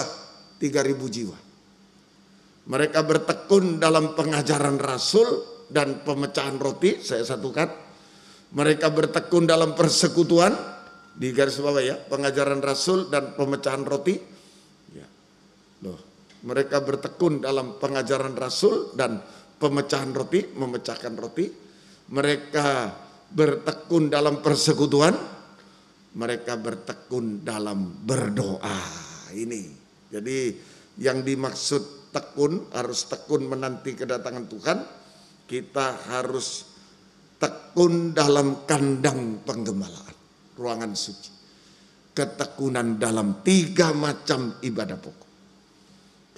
3.000 jiwa. Mereka bertekun dalam pengajaran Rasul dan pemecahan roti, saya satukan. Mereka bertekun dalam persekutuan, di garis bawah ya, pengajaran Rasul dan pemecahan roti. Ya. Loh, mereka bertekun dalam pengajaran Rasul dan pemecahan roti, memecahkan roti. Mereka bertekun dalam persekutuan. Mereka bertekun dalam berdoa. Ini. Jadi yang dimaksud tekun, harus tekun menanti kedatangan Tuhan. Kita harus tekun dalam kandang penggembalaan, ruangan suci. Ketekunan dalam 3 macam ibadah pokok.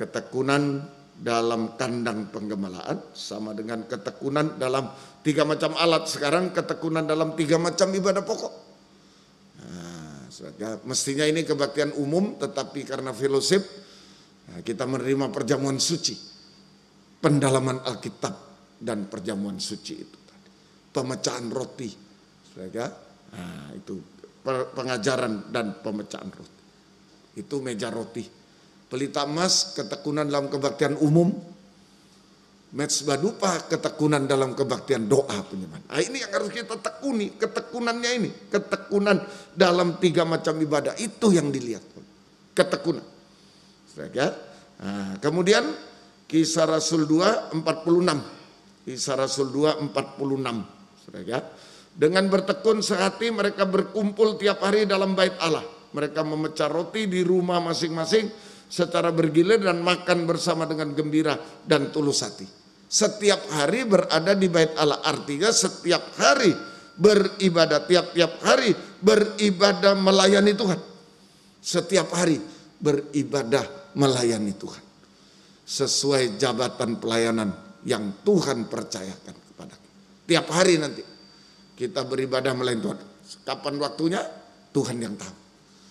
Ketekunan dalam kandang penggembalaan sama dengan ketekunan dalam 3 macam alat. Sekarang ketekunan dalam 3 macam ibadah pokok. Nah, mestinya ini kebaktian umum, tetapi karena fellowship, nah, kita menerima perjamuan suci, pendalaman Alkitab dan perjamuan suci itu tadi, pemecahan roti, nah, itu pengajaran dan pemecahan roti, itu meja roti, pelita emas, ketekunan dalam kebaktian umum, mezbah dupa, ketekunan dalam kebaktian doa penyembahan. Nah, ini yang harus kita tekuni, ketekunannya ini, ketekunan dalam 3 macam ibadah itu yang dilihat, ketekunan. Nah, kemudian Kisah Rasul 2, 46, Kisah Rasul 2, 46. Dengan bertekun sehati mereka berkumpul tiap hari dalam bait Allah. Mereka memecah roti di rumah masing-masing secara bergilir dan makan bersama dengan gembira dan tulus hati. Setiap hari berada di bait Allah, artinya setiap hari beribadah, tiap-tiap hari beribadah melayani Tuhan. Setiap hari beribadah melayani Tuhan. Sesuai jabatan pelayanan yang Tuhan percayakan kepada kita. Tiap hari nanti kita beribadah melayani Tuhan. Kapan waktunya? Tuhan yang tahu.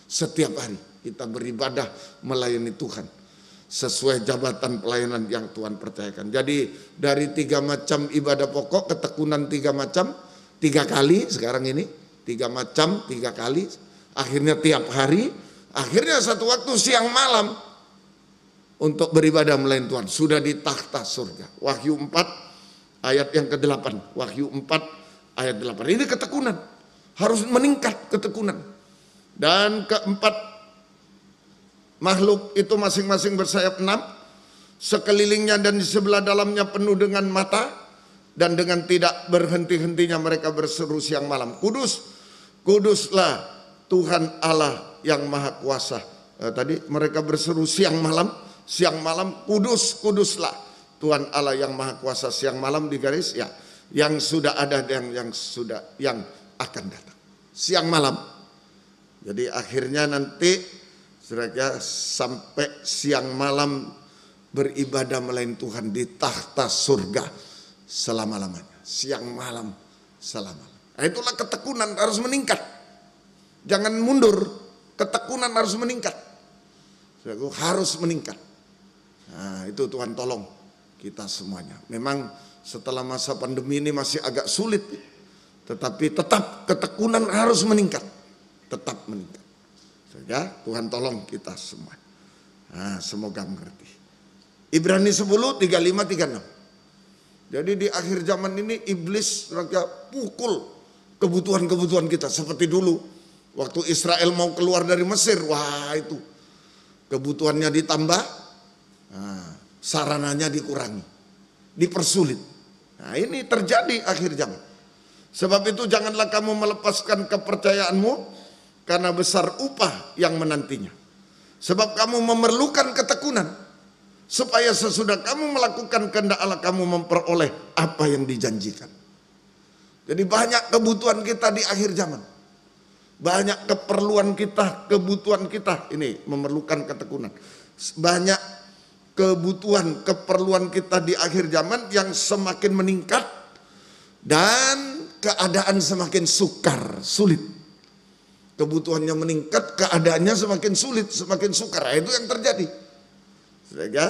Setiap hari kita beribadah melayani Tuhan sesuai jabatan pelayanan yang Tuhan percayakan. Jadi dari 3 macam ibadah pokok, ketekunan 3 macam, 3 kali sekarang ini, 3 macam 3 kali, akhirnya tiap hari, akhirnya satu waktu siang malam untuk beribadah melayani Tuhan, sudah di takhta surga. Wahyu 4 ayat yang ke-8, Wahyu 4 ayat 8. Ini ketekunan, harus meningkat ketekunan. Dan keempat, makhluk itu masing-masing bersayap 6, sekelilingnya dan di sebelah dalamnya penuh dengan mata, dan dengan tidak berhenti-hentinya mereka berseru siang malam, Kudus, kuduslah Tuhan Allah yang Maha Kuasa. Tadi mereka berseru siang malam, kudus, kuduslah Tuhan Allah yang Maha Kuasa. Siang malam di garis ya, yang sudah ada dan yang akan datang. Siang malam. Jadi akhirnya nanti sampai siang malam beribadah melayani Tuhan di takhta surga selama-lamanya. Siang malam selama-lamanya. Nah, itulah ketekunan harus meningkat. Jangan mundur, ketekunan harus meningkat. Harus meningkat. Nah, itu Tuhan tolong kita semuanya. Memang setelah masa pandemi ini masih agak sulit, tetapi tetap ketekunan harus meningkat. Tetap meningkat. Ya, Tuhan tolong kita semua. Nah, semoga mengerti. Ibrani 10, 35, 36. Jadi di akhir zaman ini iblis pukul kebutuhan-kebutuhan kita. Seperti dulu, waktu Israel mau keluar dari Mesir. Wah itu, kebutuhannya ditambah, sarananya dikurangi, dipersulit. Nah, ini terjadi akhir zaman. Sebab itu janganlah kamu melepaskan kepercayaanmu, karena besar upah yang menantinya. Sebab kamu memerlukan ketekunan, supaya sesudah kamu melakukan kehendak Allah, kamu memperoleh apa yang dijanjikan. Jadi banyak kebutuhan kita di akhir zaman. Banyak keperluan kita, kebutuhan kita ini memerlukan ketekunan. Banyak kebutuhan, keperluan kita di akhir zaman yang semakin meningkat dan keadaan semakin sukar, sulit. Kebutuhannya meningkat, keadaannya semakin sulit, semakin sukar. Nah, itu yang terjadi. Sehingga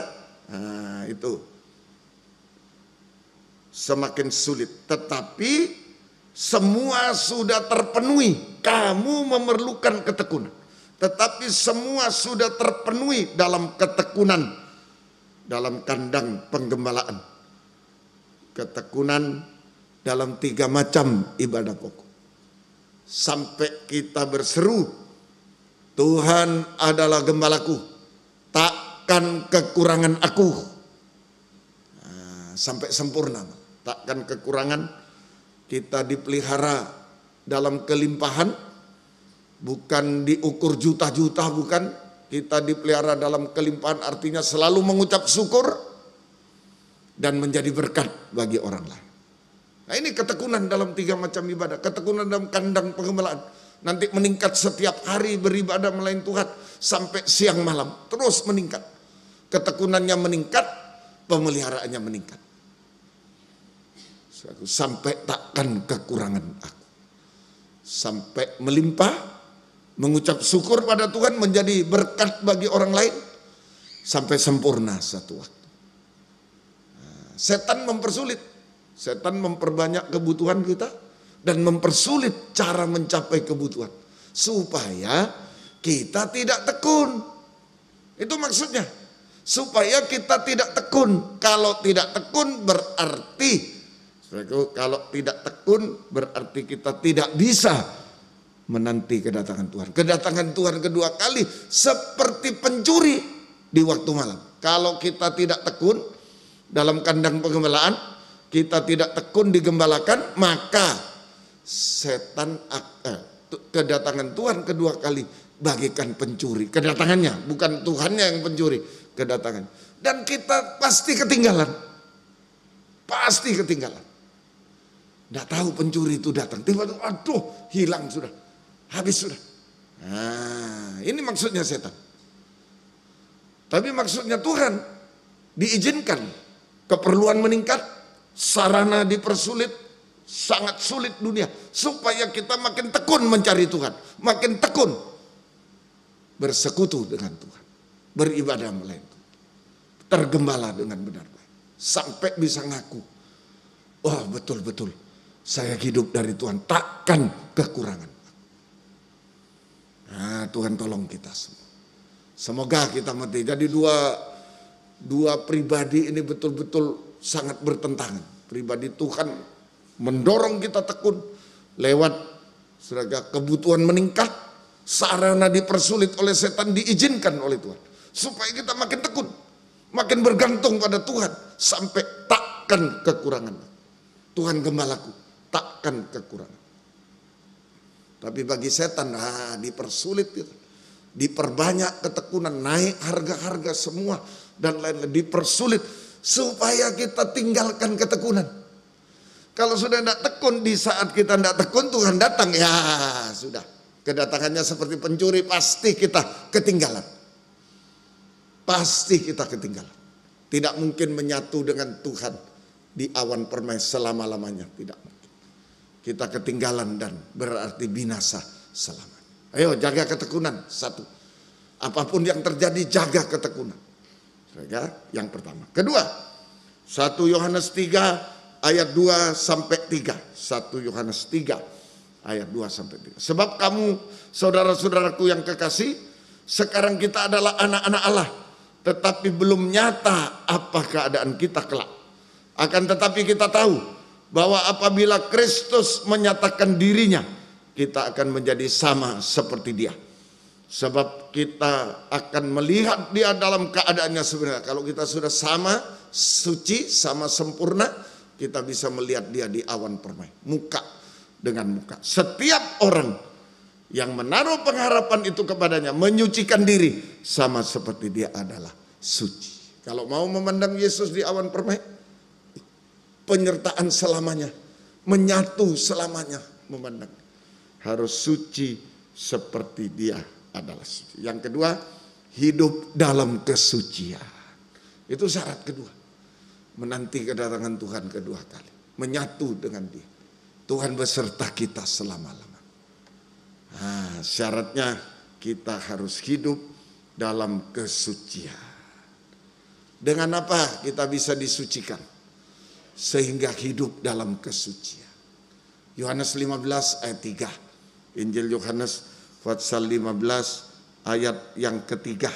itu semakin sulit. Tetapi semua sudah terpenuhi. Kamu memerlukan ketekunan. Tetapi semua sudah terpenuhi dalam ketekunan, dalam kandang penggembalaan. Ketekunan dalam 3 macam ibadah pokok. Sampai kita berseru, Tuhan adalah gembalaku, takkan kekurangan aku. Sampai sempurna, takkan kekurangan. Kita dipelihara dalam kelimpahan, bukan diukur juta-juta, bukan. Kita dipelihara dalam kelimpahan, artinya selalu mengucap syukur dan menjadi berkat bagi orang lain. Nah, ini ketekunan dalam 3 macam ibadah. Ketekunan dalam kandang penggembalaan. Nanti meningkat setiap hari beribadah melayani Tuhan sampai siang malam. Terus meningkat. Ketekunannya meningkat, pemeliharaannya meningkat. Sampai takkan kekurangan aku. Sampai melimpah, mengucap syukur pada Tuhan, menjadi berkat bagi orang lain. Sampai sempurna satu waktu. Setan mempersulit. Setan memperbanyak kebutuhan kita dan mempersulit cara mencapai kebutuhan supaya kita tidak tekun. Itu maksudnya. Supaya kita tidak tekun. Kalau tidak tekun berarti kita tidak bisa menanti kedatangan Tuhan. Kedatangan Tuhan kedua kali seperti pencuri di waktu malam. Kalau kita tidak tekun dalam kandang penggembalaan, kita tidak tekun digembalakan, maka kedatangan Tuhan kedua kali bagikan pencuri. Kedatangannya, bukan Tuhannya yang pencuri, kedatangan. Dan kita pasti ketinggalan. Pasti ketinggalan. Tidak tahu pencuri itu datang. Tiba-tiba, aduh, hilang sudah. Habis sudah. Nah, ini maksudnya setan. Tapi maksudnya Tuhan diizinkan keperluan meningkat, sarana dipersulit, sangat sulit dunia, supaya kita makin tekun mencari Tuhan, makin tekun bersekutu dengan Tuhan, beribadah melayani Tuhan, tergembala dengan benar, sampai bisa ngaku, wah betul-betul saya hidup dari Tuhan, takkan kekurangan. Nah, Tuhan tolong kita semua. Semoga kita mati. Jadi dua pribadi ini betul-betul sangat bertentangan. Pribadi Tuhan mendorong kita tekun lewat kebutuhan meningkat, sarana dipersulit oleh setan diizinkan oleh Tuhan. Supaya kita makin tekun, makin bergantung pada Tuhan sampai takkan kekurangan. Tuhan gembalaku, takkan kekurangan. Tapi bagi setan, dipersulit gitu. Diperbanyak ketekunan, naik harga-harga semua dan lain-lain, dipersulit supaya kita tinggalkan ketekunan. Kalau sudah tidak tekun, di saat kita tidak tekun, Tuhan datang, ya sudah. Kedatangannya seperti pencuri, pasti kita ketinggalan. Pasti kita ketinggalan. Tidak mungkin menyatu dengan Tuhan di awan permai selama-lamanya. Tidak mungkin. Kita ketinggalan dan berarti binasa selamanya. Ayo jaga ketekunan, satu. Apapun yang terjadi, jaga ketekunan. Yang pertama. Kedua, 1 Yohanes 3 ayat 2 sampai 3. 1 Yohanes 3 ayat 2 sampai 3. Sebab kamu saudara-saudaraku yang kekasih, sekarang kita adalah anak-anak Allah, tetapi belum nyata apa keadaan kita kelak. Akan tetapi kita tahu bahwa apabila Kristus menyatakan dirinya, kita akan menjadi sama seperti Dia. Sebab kita akan melihat dia dalam keadaannya sebenarnya. Kalau kita sudah sama suci, sama sempurna, kita bisa melihat dia di awan permai, muka dengan muka. Setiap orang yang menaruh pengharapan itu kepadanya, menyucikan diri sama seperti dia adalah suci. Kalau mau memandang Yesus di awan permai, penyertaan selamanya, menyatu selamanya memandang. Harus suci seperti dia adalah suci. Yang kedua, hidup dalam kesucian. Itu syarat kedua. Menanti kedatangan Tuhan kedua kali. Menyatu dengan dia. Tuhan beserta kita selama-lama. Nah, syaratnya kita harus hidup dalam kesucian. Dengan apa kita bisa disucikan? Sehingga hidup dalam kesucian. Yohanes 15 ayat 3. Injil Yohanes pasal 15 ayat yang ketiga.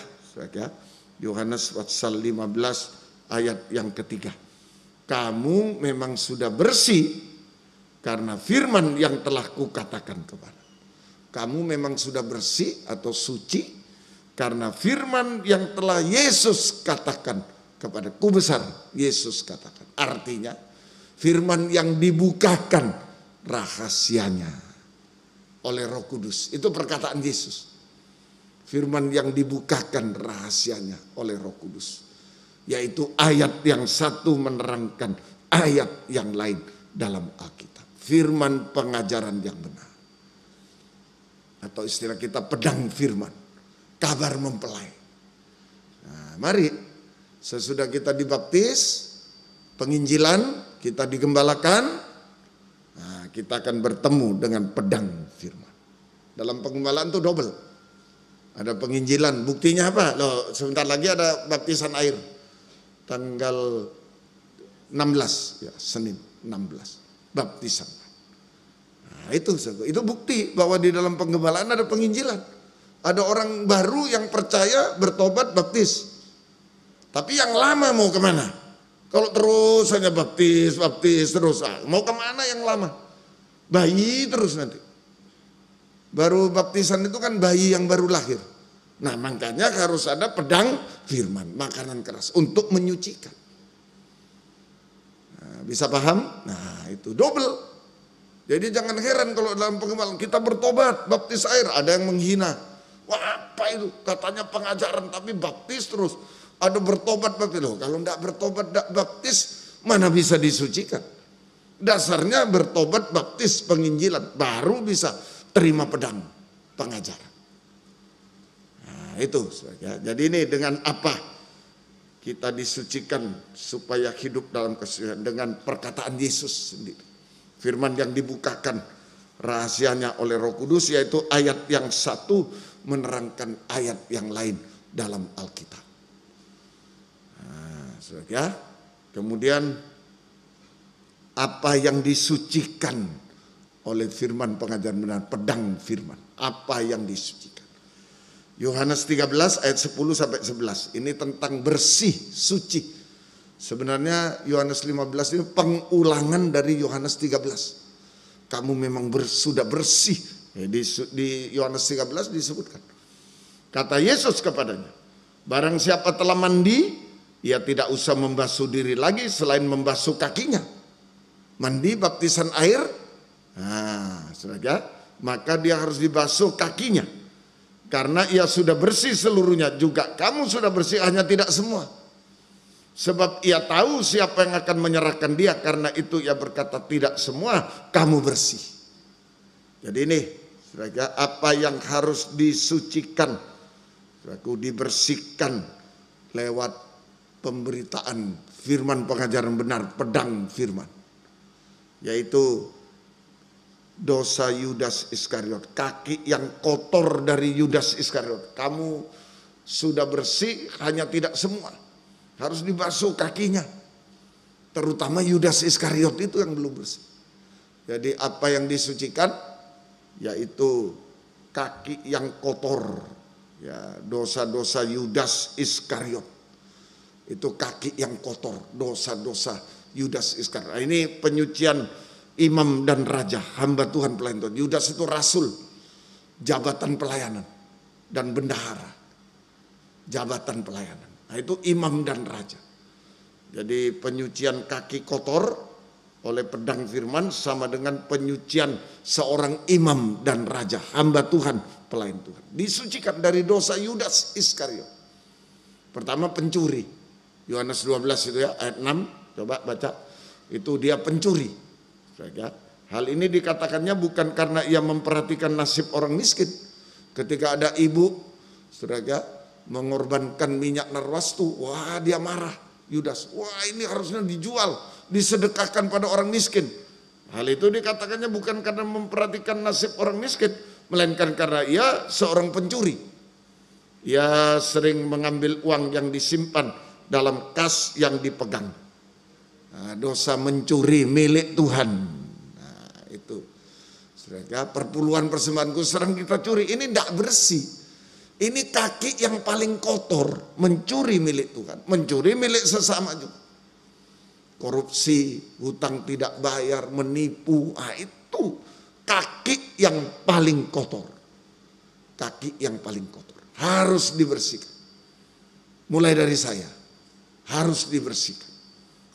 Yohanes pasal 15 ayat yang ketiga. Kamu memang sudah bersih karena firman yang telah kukatakan kepada. Kamu memang sudah bersih atau suci karena firman yang telah Yesus katakan kepada ku besar. Yesus katakan. Artinya firman yang dibukakan rahasianya oleh Roh Kudus. Itu perkataan Yesus. Firman yang dibukakan rahasianya oleh Roh Kudus. Yaitu ayat yang satu menerangkan ayat yang lain dalam Alkitab. Firman pengajaran yang benar. Atau istilah kita pedang firman. Kabar mempelai. Nah, mari sesudah kita dibaptis, penginjilan, kita digembalakan, nah, kita akan bertemu dengan pedang firman. Dalam penggembalaan itu double. Ada penginjilan, buktinya apa? Loh, sebentar lagi ada baptisan air. Tanggal 16, ya, Senin 16. Baptisan. Nah, itu bukti bahwa di dalam penggembalaan ada penginjilan. Ada orang baru yang percaya, bertobat, baptis. Tapi yang lama mau kemana? Kalau terus hanya baptis terus, mau kemana yang lama? Bayi terus nanti. Baru baptisan itu kan bayi yang baru lahir. Nah, makanya harus ada pedang firman, makanan keras untuk menyucikan. Nah, bisa paham? Nah, itu double. Jadi jangan heran kalau dalam penggembalaan kita bertobat, baptis air, ada yang menghina. Wah, apa itu? Katanya pengajaran tapi baptis terus. Ada bertobat baptis. Loh, kalau enggak bertobat enggak baptis, mana bisa disucikan? Dasarnya bertobat, baptis, penginjilan, baru bisa terima pedang pengajaran. Nah, itu ya. Jadi ini dengan apa kita disucikan supaya hidup dalam kesucian? Dengan perkataan Yesus sendiri. Firman yang dibukakan rahasianya oleh Roh Kudus, yaitu ayat yang satu menerangkan ayat yang lain dalam Alkitab. Nah, ya. Kemudian apa yang disucikan oleh firman pengajaran benar, pedang firman. Apa yang disucikan? Yohanes 13 ayat 10 sampai 11. Ini tentang bersih, suci. Sebenarnya Yohanes 15 ini pengulangan dari Yohanes 13. Kamu memang sudah bersih. Di Yohanes 13 disebutkan. Kata Yesus kepadanya, barang siapa telah mandi, ia tidak usah membasuh diri lagi selain membasuh kakinya. Mandi baptisan air, nah, saudara, maka dia harus dibasuh kakinya. Karena ia sudah bersih seluruhnya. Juga kamu sudah bersih, hanya tidak semua. Sebab ia tahu siapa yang akan menyerahkan dia. Karena itu ia berkata tidak semua kamu bersih. Jadi ini apa yang harus disucikan, dibersihkan lewat pemberitaan firman pengajaran benar, pedang firman. Yaitu dosa Yudas Iskariot, kaki yang kotor dari Yudas Iskariot. Kamu sudah bersih, hanya tidak semua. Harus dibasuh kakinya. Terutama Yudas Iskariot itu yang belum bersih. Jadi apa yang disucikan? Yaitu kaki yang kotor. Ya, dosa-dosa Yudas Iskariot. Itu kaki yang kotor. Dosa-dosa Yudas Iskariot. Ini penyucian imam dan raja, hamba Tuhan pelayan Tuhan. Yudas itu rasul, jabatan pelayanan. dan bendahara. Jabatan pelayanan. Nah, itu imam dan raja. Jadi penyucian kaki kotor oleh pedang firman sama dengan penyucian seorang imam dan raja, hamba Tuhan, pelayan Tuhan. Disucikan dari dosa Yudas Iskariot. Pertama pencuri. Yohanes 12 itu ya, ayat 6, coba baca. Itu dia pencuri. Hal ini dikatakannya bukan karena ia memperhatikan nasib orang miskin. Ketika ada ibu, saudara, mengorbankan minyak narwastu, wah dia marah. Yudas, wah ini harusnya dijual, disedekahkan pada orang miskin. Hal itu dikatakannya bukan karena memperhatikan nasib orang miskin, melainkan karena ia seorang pencuri. Ia sering mengambil uang yang disimpan dalam kas yang dipegang. Nah, dosa mencuri milik Tuhan. Nah, itu. Saudara, perpuluhan persembahanku sering kita curi, ini tidak bersih. Ini kaki yang paling kotor, mencuri milik Tuhan, mencuri milik sesama juga. Korupsi, hutang tidak bayar, menipu, itu kaki yang paling kotor. Kaki yang paling kotor, harus dibersihkan. Mulai dari saya, harus dibersihkan.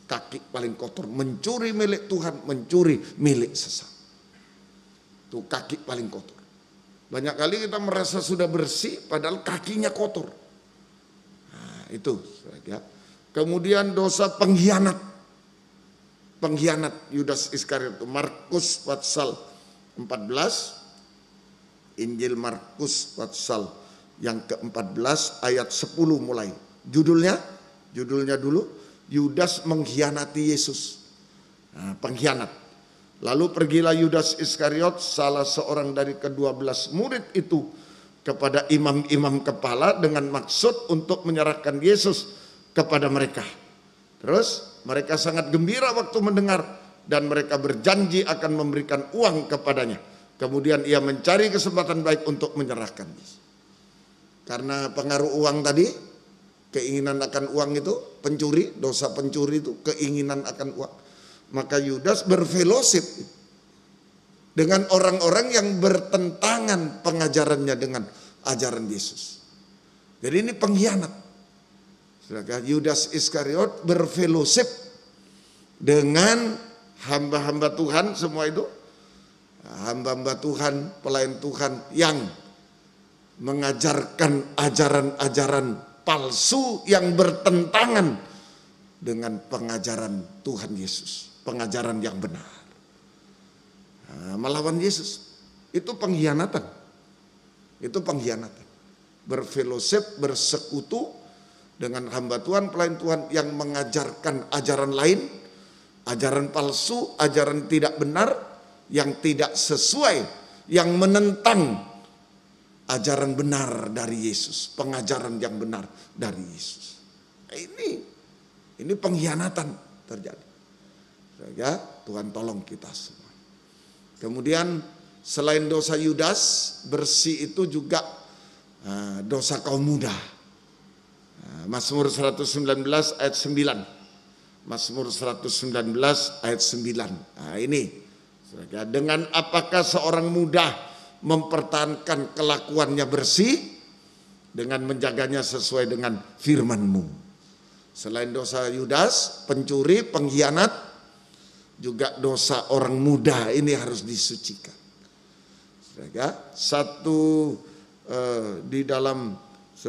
Kaki paling kotor, mencuri milik Tuhan, mencuri milik sesama. Itu kaki paling kotor. Banyak kali kita merasa sudah bersih padahal kakinya kotor. Nah, itu ya. Kemudian dosa pengkhianat. Pengkhianat Yudas Iskariot itu Markus pasal 14. Injil Markus pasal yang ke-14 ayat 10 mulai. Judulnya dulu, Yudas mengkhianati Yesus. Nah, pengkhianat. Lalu pergilah Yudas Iskariot, salah seorang dari ke-12 murid itu, kepada imam-imam kepala dengan maksud untuk menyerahkan Yesus kepada mereka. Terus mereka sangat gembira waktu mendengar dan mereka berjanji akan memberikan uang kepadanya. Kemudian ia mencari kesempatan baik untuk menyerahkan Yesus. Karena pengaruh uang tadi, keinginan akan uang itu, pencuri, dosa pencuri itu, keinginan akan uang. Maka Yudas berfellowship dengan orang-orang yang bertentangan pengajarannya dengan ajaran Yesus. Jadi ini pengkhianat. Yudas Iskariot berfellowship dengan hamba-hamba Tuhan semua itu. Hamba-hamba Tuhan, pelayan Tuhan yang mengajarkan ajaran-ajaran palsu yang bertentangan dengan pengajaran Tuhan Yesus. Pengajaran yang benar. Nah, melawan Yesus. Itu pengkhianatan. Itu pengkhianatan. Berfellowship, bersekutu dengan hamba Tuhan, pelayan Tuhan yang mengajarkan ajaran lain, ajaran palsu, ajaran tidak benar, yang tidak sesuai, yang menentang ajaran benar dari Yesus, pengajaran yang benar dari Yesus. Ini pengkhianatan terjadi. Ya, Tuhan tolong kita semua. Kemudian selain dosa Yudas, bersih itu juga dosa kaum muda. Mazmur 119 ayat 9. Mazmur 119 ayat 9. Nah, ini. Dengan apakah seorang muda mempertahankan kelakuannya bersih? Dengan menjaganya sesuai dengan firman-Mu. Selain dosa Yudas, pencuri, pengkhianat, juga dosa orang muda ini harus disucikan. Di dalam 2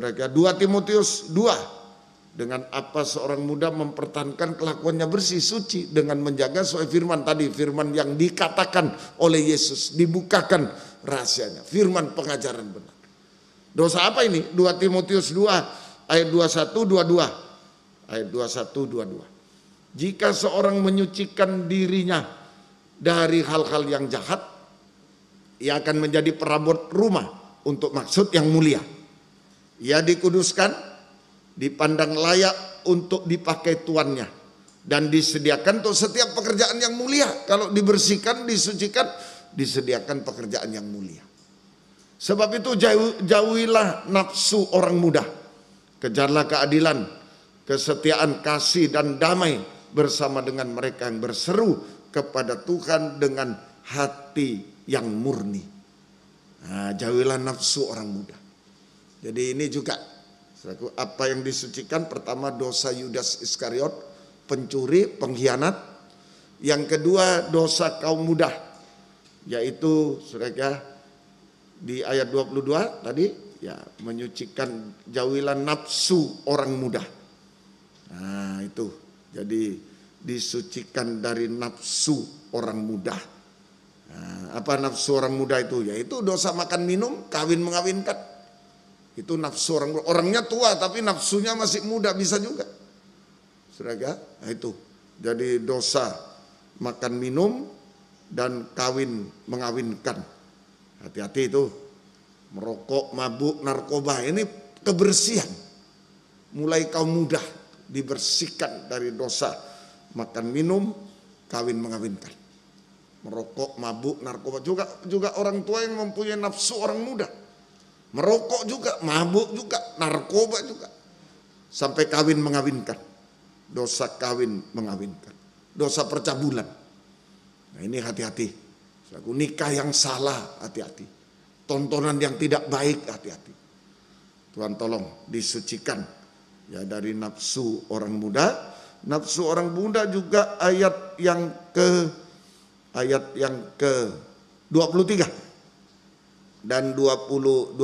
Timotius 2, dengan apa seorang muda mempertahankan kelakuannya bersih, suci, dengan menjaga sesuai firman tadi, firman yang dikatakan oleh Yesus, dibukakan rahasianya, firman pengajaran benar. Dosa apa ini? 2 Timotius 2 ayat 21-22. Ayat 21-22. Jika seorang menyucikan dirinya dari hal-hal yang jahat, ia akan menjadi perabot rumah untuk maksud yang mulia. Ia dikuduskan, dipandang layak untuk dipakai tuannya, dan disediakan untuk setiap pekerjaan yang mulia. Kalau dibersihkan, disucikan, disediakan pekerjaan yang mulia. Sebab itu jauhilah nafsu orang muda, kejarlah keadilan, kesetiaan, kasih, dan damai bersama dengan mereka yang berseru kepada Tuhan dengan hati yang murni. Nah, jauhilah nafsu orang muda. Jadi ini juga apa yang disucikan, pertama dosa Yudas Iskariot, pencuri, pengkhianat. Yang kedua dosa kaum muda, yaitu saudara di ayat 22 tadi, ya, menyucikan jauhilah nafsu orang muda. Nah itu, jadi disucikan dari nafsu orang muda. Nah, apa nafsu orang muda itu? Yaitu dosa makan minum, kawin mengawinkan. Itu nafsu orang muda. Orangnya tua tapi nafsunya masih muda, bisa juga. Saudara, nah itu. Jadi dosa makan minum dan kawin mengawinkan. Hati-hati itu. Merokok, mabuk, narkoba, ini kebersihan. Mulai kaum muda dibersihkan dari dosa makan minum, kawin mengawinkan. Merokok, mabuk, narkoba, juga orang tua yang mempunyai nafsu orang muda. Merokok juga, mabuk juga, narkoba juga. Sampai kawin mengawinkan. Dosa kawin mengawinkan. Dosa percabulan. Nah ini hati-hati. Nikah yang salah, hati-hati. Tontonan yang tidak baik, hati-hati. Tuhan tolong disucikan ya dari nafsu orang muda. Nafsu orang muda juga ayat yang ke 23 dan 23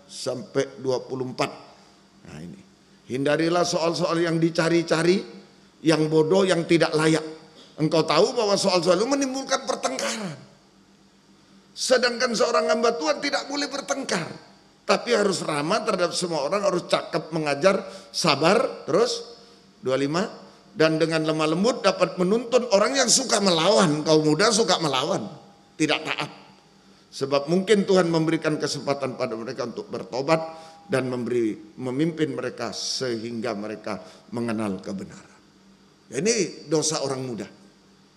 sampai 24. Nah ini. Hindarilah soal-soal yang dicari-cari, yang bodoh, yang tidak layak. Engkau tahu bahwa soal-soal itu menimbulkan pertengkaran. Sedangkan seorang hamba Tuhan tidak boleh bertengkar, tapi harus ramah terhadap semua orang, harus cakap mengajar, sabar. Terus 25, dan dengan lemah lembut dapat menuntun orang yang suka melawan. Kaum muda suka melawan, tidak taat. Sebab mungkin Tuhan memberikan kesempatan pada mereka untuk bertobat dan memimpin mereka sehingga mereka mengenal kebenaran. Ya, ini dosa orang muda,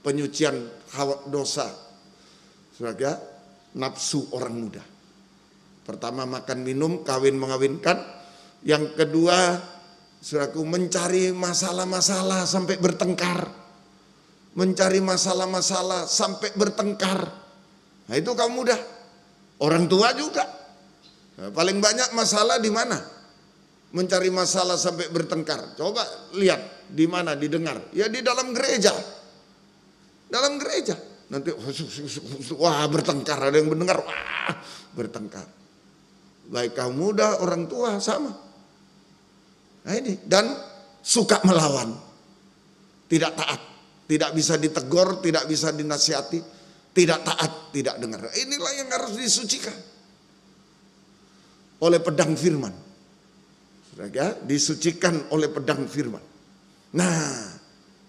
penyucian dosa, saudara, nafsu orang muda. Pertama makan minum, kawin mengawinkan. Yang kedua, saudaraku, mencari masalah-masalah sampai bertengkar. Mencari masalah-masalah sampai bertengkar. Nah itu kaum muda. Orang tua juga. Nah, paling banyak masalah di mana? Mencari masalah sampai bertengkar. Coba lihat di mana didengar. Ya di dalam gereja. Dalam gereja. Nanti wah bertengkar, ada yang mendengar, wah bertengkar. Baik kaum muda, orang tua sama. Nah ini, dan suka melawan. Tidak taat, tidak bisa ditegur, tidak bisa dinasihati, tidak taat, tidak dengar. Inilah yang harus disucikan oleh pedang firman. Ya, disucikan oleh pedang firman. Nah,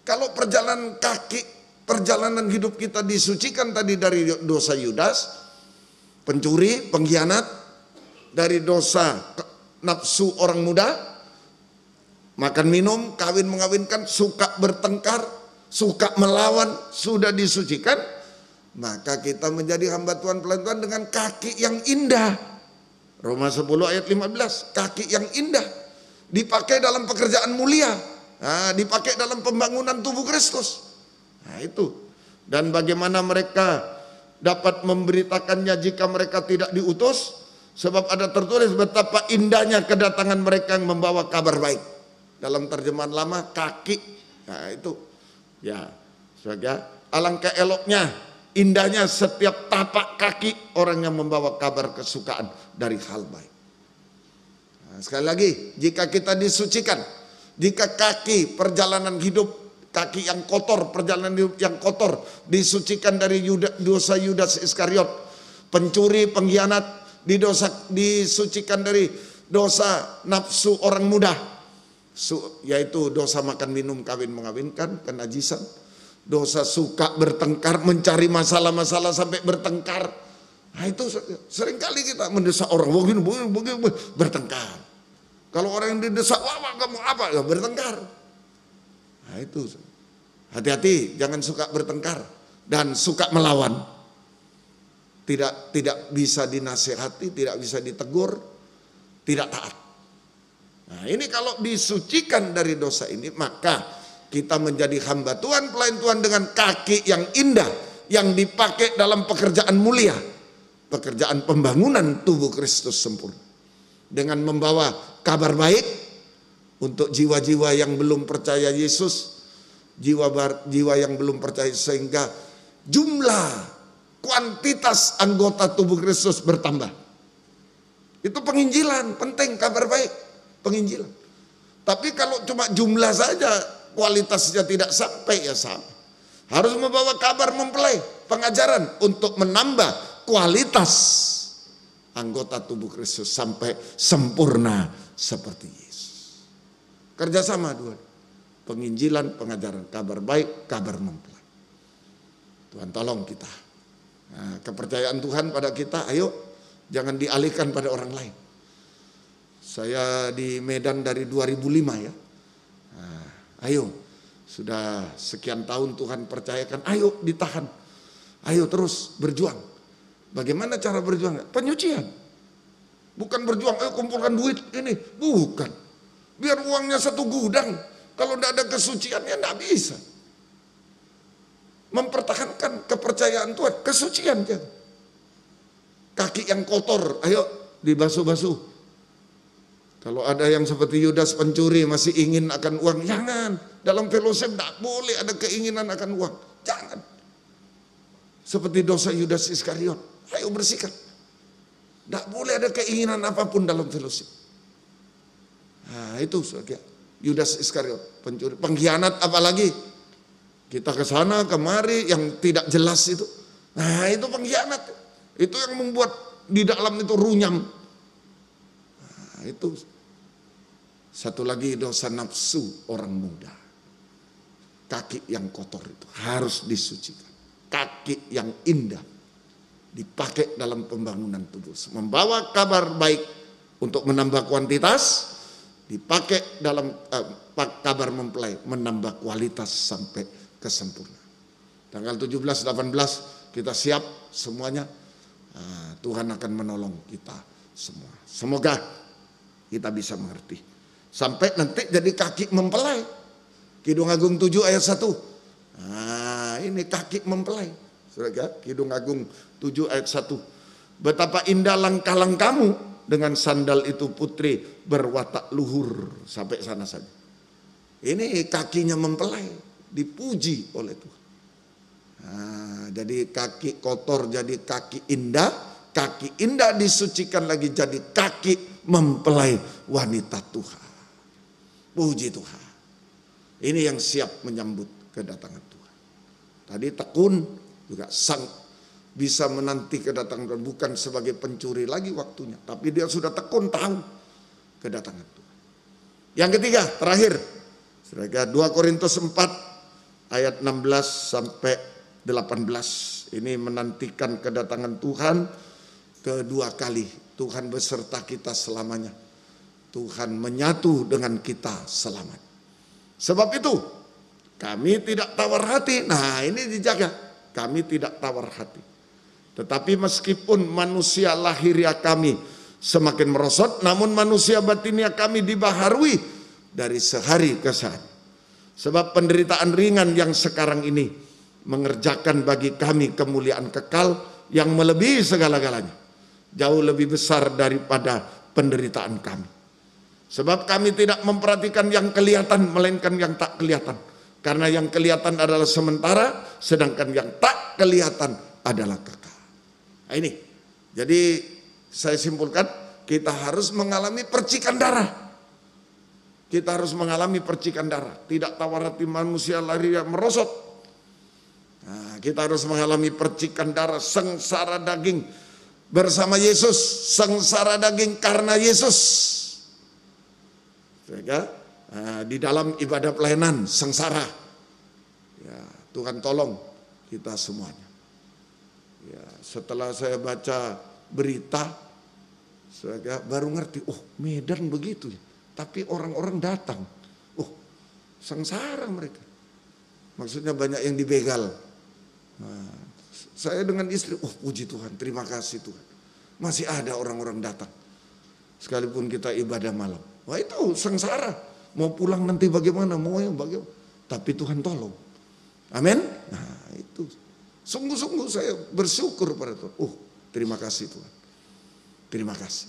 kalau perjalanan hidup kita disucikan tadi dari dosa Yudas, pencuri, pengkhianat, dari dosa nafsu orang muda, makan minum, kawin mengawinkan, suka bertengkar, suka melawan, sudah disucikan, maka kita menjadi hamba Tuhan pelan-pelan dengan kaki yang indah. Roma 10 ayat 15, kaki yang indah, dipakai dalam pekerjaan mulia, dipakai dalam pembangunan tubuh Kristus. Nah itu. Dan bagaimana mereka dapat memberitakannya jika mereka tidak diutus? Sebab ada tertulis betapa indahnya kedatangan mereka yang membawa kabar baik. Dalam terjemahan lama, kaki. Nah itu. Ya, saudara, alangkah eloknya, indahnya setiap tapak kaki orang yang membawa kabar kesukaan dari hal baik. Nah, sekali lagi, jika kita disucikan, jika kaki perjalanan hidup, kaki yang kotor, perjalanan hidup yang kotor disucikan dari dosa Yudas Iskariot, pencuri, pengkhianat, disucikan dari dosa nafsu orang muda, yaitu dosa makan minum, kawin mengawinkan, kenajisan, dosa suka bertengkar, mencari masalah-masalah sampai bertengkar. Nah itu seringkali kita mendesak orang begini, bertengkar. Kalau orang yang didesak, wah kamu apa? Ya bertengkar. Nah itu, hati-hati, jangan suka bertengkar dan suka melawan. Tidak bisa dinasihati, tidak bisa ditegur, tidak taat. Nah ini kalau disucikan dari dosa ini, maka kita menjadi hamba Tuhan, pelayan Tuhan dengan kaki yang indah, yang dipakai dalam pekerjaan mulia, pekerjaan pembangunan tubuh Kristus sempurna. dengan membawa kabar baik untuk jiwa-jiwa yang belum percaya Yesus, jiwa yang belum percaya, sehingga jumlah kuantitas anggota tubuh Kristus bertambah. Itu penginjilan, penting, kabar baik, penginjilan. Tapi kalau cuma jumlah saja, kualitasnya tidak sampai, ya sama. Harus membawa kabar mempelai, pengajaran untuk menambah kualitas anggota tubuh Kristus sampai sempurna seperti Yesus. Kerjasama dua, penginjilan, pengajaran, kabar baik, kabar mempelai. Tuhan tolong kita. Nah, kepercayaan Tuhan pada kita, ayo jangan dialihkan pada orang lain. Saya di Medan dari 2005 ya. Nah, ayo, sudah sekian tahun Tuhan percayakan, ayo ditahan. Ayo terus berjuang. Bagaimana cara berjuang? Penyucian. Bukan berjuang, ayo kumpulkan duit ini. Bukan. Biar uangnya satu gudang. Kalau tidak ada kesuciannya tidak bisa. Mempertahankan kepercayaan Tuhan, kesucian. Kaki yang kotor, ayo dibasuh-basuh. Kalau ada yang seperti Yudas pencuri masih ingin akan uang, jangan. Dalam fellowship tidak boleh ada keinginan akan uang, jangan. Seperti dosa Yudas Iskariot, ayo bersihkan. Tidak boleh ada keinginan apapun dalam fellowship. Nah itu Yudas Iskariot, pencuri, pengkhianat, apalagi kita ke sana kemari yang tidak jelas itu. Nah itu pengkhianat, itu yang membuat di dalam itu runyam. Nah, itu satu lagi dosa nafsu orang muda. Kaki yang kotor itu harus disucikan. Kaki yang indah dipakai dalam pembangunan tubuh. Membawa kabar baik untuk menambah kuantitas, dipakai dalam kabar mempelai menambah kualitas sampai kesempurnaan. Tanggal 17-18 kita siap semuanya. Tuhan akan menolong kita semua. Semoga kita bisa mengerti. Sampai nanti jadi kaki mempelai. Kidung Agung 7 ayat 1. Nah, ini kaki mempelai. Saudara, Kidung Agung 7 ayat 1. Betapa indah langkah-langkahmu, dengan sandal itu putri berwatak luhur. Sampai sana saja. Ini kakinya mempelai, dipuji oleh Tuhan. Nah, jadi kaki kotor jadi kaki indah, kaki indah disucikan lagi jadi kaki mempelai wanita Tuhan. Puji Tuhan. Ini yang siap menyambut kedatangan Tuhan. Tadi tekun juga sang bisa menanti kedatangan Tuhan, bukan sebagai pencuri lagi waktunya, tapi dia sudah tekun tahu kedatangan Tuhan. Yang ketiga, terakhir, 2 Korintus 4 ayat 16 sampai 18. Ini menantikan kedatangan Tuhan kedua kali. Tuhan beserta kita selamanya. Tuhan menyatu dengan kita selamanya. Sebab itu kami tidak tawar hati. Nah ini dijaga. Kami tidak tawar hati. Tetapi meskipun manusia lahiriah kami semakin merosot, namun manusia batinia kami dibaharui dari sehari ke sehari. Sebab penderitaan ringan yang sekarang ini mengerjakan bagi kami kemuliaan kekal yang melebihi segala-galanya. Jauh lebih besar daripada penderitaan kami. Sebab kami tidak memperhatikan yang kelihatan, melainkan yang tak kelihatan. Karena yang kelihatan adalah sementara, sedangkan yang tak kelihatan adalah kekal. Nah ini, jadi saya simpulkan, kita harus mengalami percikan darah. Kita harus mengalami percikan darah. Tidak tawar hati manusia lahiriah merosot. Nah, kita harus mengalami percikan darah, sengsara daging bersama Yesus, sengsara daging karena Yesus. Di dalam ibadah pelayanan sengsara. Ya, Tuhan tolong kita semuanya. Ya, setelah saya baca berita, saya baru ngerti, oh Medan begitu ya. Tapi orang-orang datang, oh sengsara mereka. Maksudnya banyak yang dibegal. Nah, saya dengan istri, oh puji Tuhan, terima kasih Tuhan. Masih ada orang-orang datang. Sekalipun kita ibadah malam. Wah itu sengsara. Mau pulang nanti bagaimana, mau yang bagaimana. Tapi Tuhan tolong. Amin. Nah itu. Sungguh-sungguh saya bersyukur pada Tuhan. Oh terima kasih Tuhan. Terima kasih.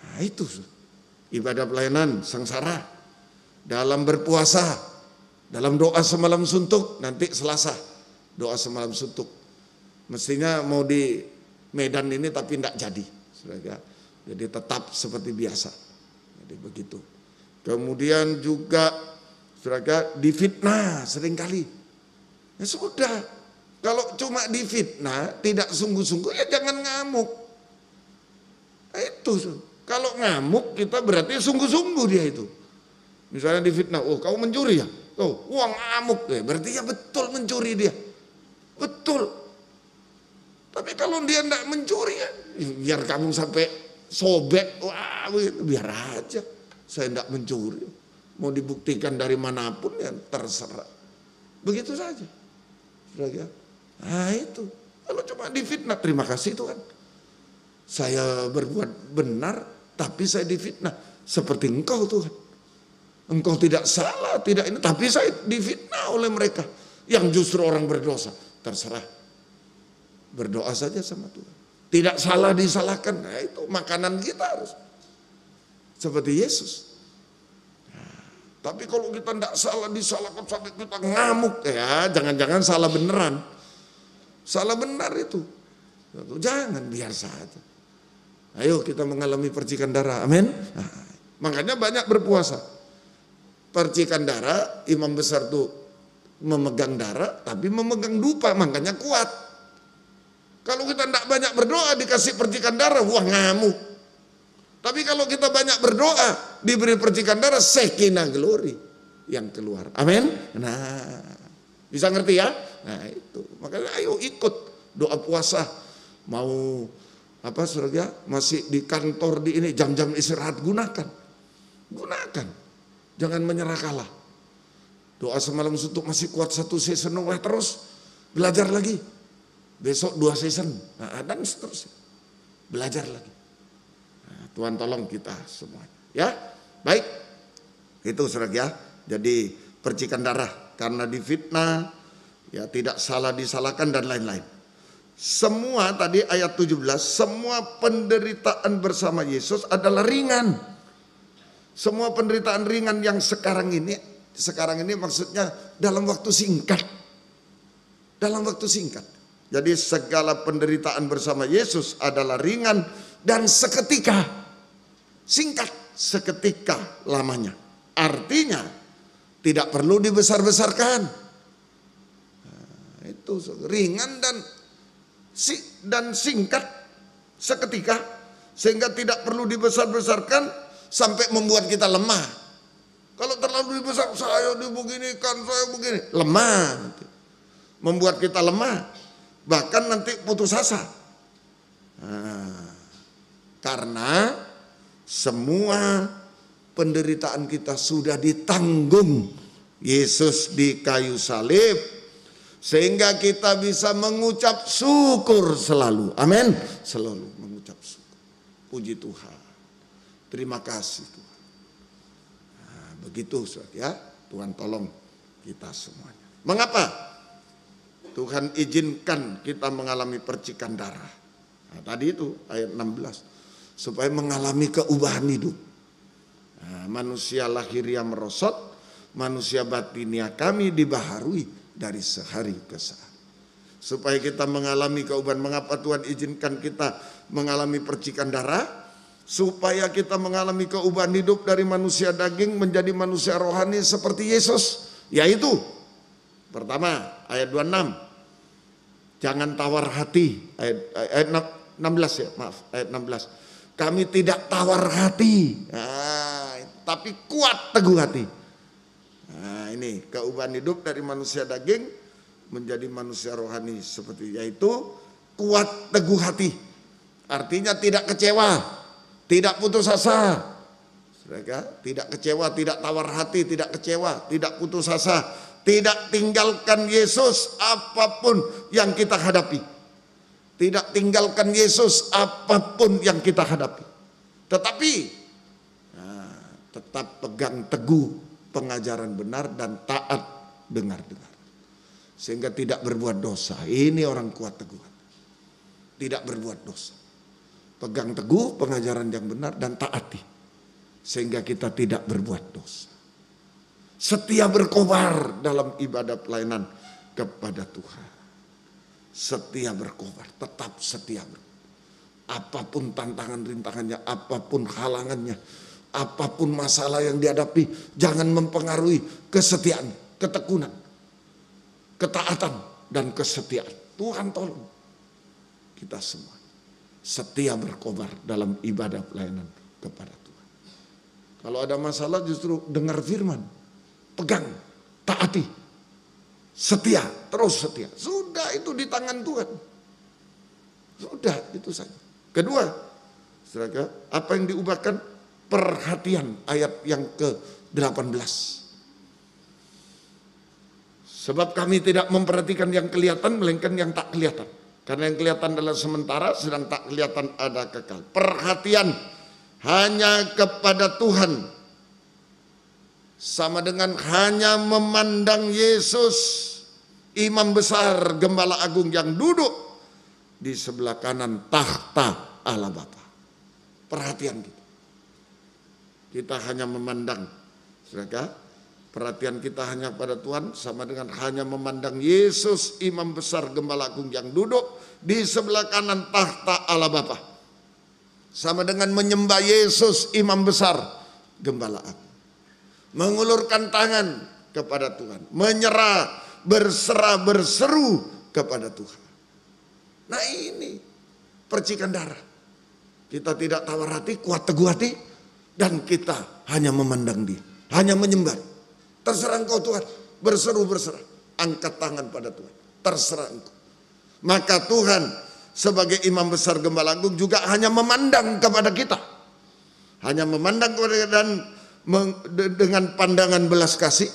Nah, itu ibadah pelayanan sengsara, dalam berpuasa, dalam doa semalam suntuk, nanti Selasa doa semalam suntuk. Mestinya mau di Medan ini tapi tidak jadi, saudara. Jadi tetap seperti biasa. Jadi begitu. Kemudian juga saudara difitnah seringkali. Ya sudah, kalau cuma difitnah tidak sungguh-sungguh ya jangan ngamuk. Nah, itu kalau ngamuk kita berarti sungguh-sungguh dia itu. Misalnya difitnah, oh kau mencuri ya, oh uang ngamuk ya, berarti ya betul mencuri dia, betul. Tapi kalau dia tidak mencuri ya, biar kamu sampai sobek, wah biar aja. Saya tidak mencuri, mau dibuktikan dari manapun ya terserah. Begitu saja. Nah itu, kalau cuma difitnah, terima kasih Tuhan. Saya berbuat benar, tapi saya difitnah. Seperti engkau Tuhan. Engkau tidak salah, tidak ini, tapi saya difitnah oleh mereka. Yang justru orang berdosa, terserah. Berdoa saja sama Tuhan. Tidak salah disalahkan. Nah itu makanan kita harus seperti Yesus. Nah, tapi kalau kita tidak salah disalahkan sampai kita ngamuk, ya jangan-jangan salah beneran. Salah benar itu. Jangan, biar saja. Ayo kita mengalami percikan darah. Amin. Nah, makanya banyak berpuasa. Percikan darah, imam besar tuh memegang darah, tapi memegang dupa, makanya kuat. Kalau kita tidak banyak berdoa dikasih percikan darah, wah ngamuk. Tapi kalau kita banyak berdoa diberi percikan darah, Shekinah glory yang keluar. Amin. Nah, bisa ngerti ya? Nah itu, makanya ayo ikut doa puasa. Mau apa saudara? Masih di kantor di ini jam-jam istirahat gunakan. Jangan menyerah kalah. Doa semalam suntuk masih kuat satu season, terus belajar lagi. Besok 2 season, nah, dan seterusnya. Belajar lagi. Nah, Tuhan tolong kita semuanya. Ya, baik. Itu saudara ya. Jadi percikan darah karena difitnah, ya tidak salah disalahkan dan lain-lain. Semua tadi ayat 17, semua penderitaan bersama Yesus adalah ringan. Semua penderitaan ringan yang sekarang ini maksudnya dalam waktu singkat. Dalam waktu singkat. Jadi segala penderitaan bersama Yesus adalah ringan dan seketika. Singkat, seketika lamanya. Artinya tidak perlu dibesar-besarkan. Nah, itu ringan dan singkat seketika. Sehingga tidak perlu dibesar-besarkan sampai membuat kita lemah. Kalau terlalu dibesar, saya dibeginikan, saya begini. Lemah. Membuat kita lemah. Bahkan nanti putus asa. Nah, karena semua penderitaan kita sudah ditanggung Yesus di kayu salib, sehingga kita bisa mengucap syukur selalu. Amin. Selalu mengucap syukur. Puji Tuhan. Terima kasih Tuhan. Nah, begitu ya. Tuhan tolong kita semuanya. Mengapa Tuhan izinkan kita mengalami percikan darah? Nah, tadi itu ayat 16. Supaya mengalami keubahan hidup. Nah, manusia lahiriah merosot, manusia batinia kami dibaharui dari sehari ke sehari. Supaya kita mengalami keubahan. Mengapa Tuhan izinkan kita mengalami percikan darah? Supaya kita mengalami keubahan hidup dari manusia daging menjadi manusia rohani seperti Yesus. Yaitu pertama, ayat 26. Jangan tawar hati. Ayat 16 ya, maaf. Ayat 16. Kami tidak tawar hati. Nah, tapi kuat teguh hati. Nah, ini keubahan hidup dari manusia daging menjadi manusia rohani seperti yaitu kuat teguh hati. Artinya tidak kecewa, tidak putus asa. Tidak kecewa, tidak tawar hati, tidak kecewa, tidak putus asa. Tidak tinggalkan Yesus apapun yang kita hadapi. Tidak tinggalkan Yesus apapun yang kita hadapi. Tetapi tetap pegang teguh pengajaran benar dan taat dengar-dengar. Sehingga tidak berbuat dosa. Ini orang kuat teguh. Tidak berbuat dosa. Pegang teguh pengajaran yang benar dan taati. Sehingga kita tidak berbuat dosa. Setia berkobar dalam ibadah pelayanan kepada Tuhan. Setia berkobar, tetap setia berkobar. Apapun tantangan rintangannya, apapun halangannya, apapun masalah yang dihadapi, jangan mempengaruhi kesetiaan, ketekunan, ketaatan, dan kesetiaan. Tuhan tolong kita semua setia berkobar dalam ibadah pelayanan kepada Tuhan. Kalau ada masalah justru dengar firman, pegang, taati, setia, terus setia. Sudah, itu di tangan Tuhan. Sudah, itu saja. Kedua, saudara, apa yang diubahkan? Perhatian, ayat yang ke-18. Sebab kami tidak memperhatikan yang kelihatan, melainkan yang tak kelihatan. Karena yang kelihatan adalah sementara, sedang tak kelihatan ada kekal. Perhatian hanya kepada Tuhan. Sama dengan hanya memandang Yesus, imam besar, gembala agung yang duduk di sebelah kanan tahta Allah Bapa. Perhatian kita. Kita hanya memandang. Saudara, perhatian kita hanya pada Tuhan sama dengan hanya memandang Yesus, imam besar, gembala agung yang duduk di sebelah kanan tahta Allah Bapa. Sama dengan menyembah Yesus, imam besar, gembala agung. Mengulurkan tangan kepada Tuhan, menyerah, berserah, berseru kepada Tuhan. Nah, ini percikan darah. Kita tidak tawar hati, kuat teguh hati, dan kita hanya memandang Dia, hanya menyembah. Terserah Engkau Tuhan, berseru berserah, angkat tangan pada Tuhan, terserah Engkau. Maka Tuhan sebagai imam besar gembala agung juga hanya memandang kepada kita, hanya memandang kepada kita dan dengan pandangan belas kasih.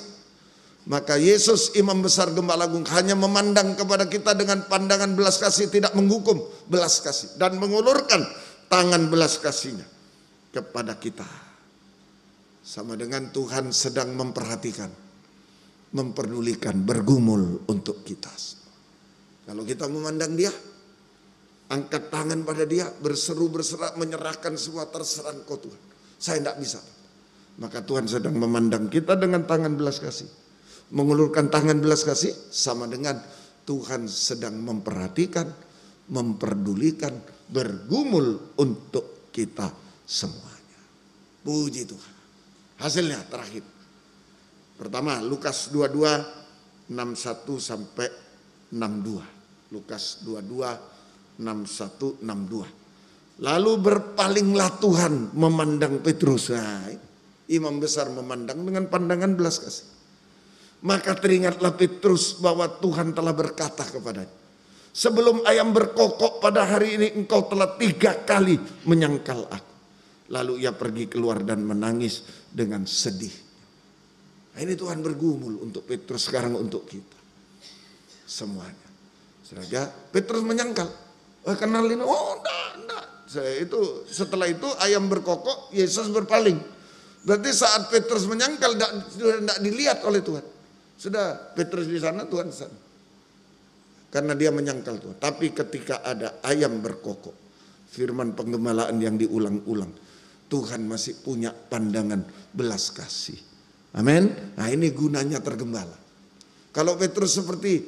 Maka Yesus imam besar gembala agung hanya memandang kepada kita dengan pandangan belas kasih, tidak menghukum, belas kasih, dan mengulurkan tangan belas kasihnya kepada kita. Sama dengan Tuhan sedang memperhatikan, memperdulikan, bergumul untuk kita. Kalau kita memandang Dia, angkat tangan pada Dia, berseru berserak, menyerahkan semua, terserah Engkau Tuhan, saya tidak bisa. Maka Tuhan sedang memandang kita dengan tangan belas kasih. Mengulurkan tangan belas kasih sama dengan Tuhan sedang memperhatikan, memperdulikan, bergumul untuk kita semuanya. Puji Tuhan. Hasilnya terakhir. Pertama, Lukas 22 61 sampai 62. Lukas 22 61 62. Lalu berpalinglah Tuhan memandang Petrus. Nah, imam besar memandang dengan pandangan belas kasih. Maka teringatlah Petrus bahwa Tuhan telah berkata kepadanya, sebelum ayam berkokok pada hari ini engkau telah 3 kali menyangkal aku. Lalu ia pergi keluar dan menangis dengan sedih. Nah, ini Tuhan bergumul untuk Petrus, sekarang untuk kita semuanya. Saudara, Petrus menyangkal, kenal ini, oh enggak. Setelah itu ayam berkokok, Yesus berpaling. Berarti saat Petrus menyangkal sudah tidak dilihat oleh Tuhan. Sudah Petrus di sana, Tuhan di sana. Karena dia menyangkal Tuhan. Tapi ketika ada ayam berkokok, firman penggembalaan yang diulang-ulang, Tuhan masih punya pandangan belas kasih. Amin. Nah, ini gunanya tergembala. Kalau Petrus seperti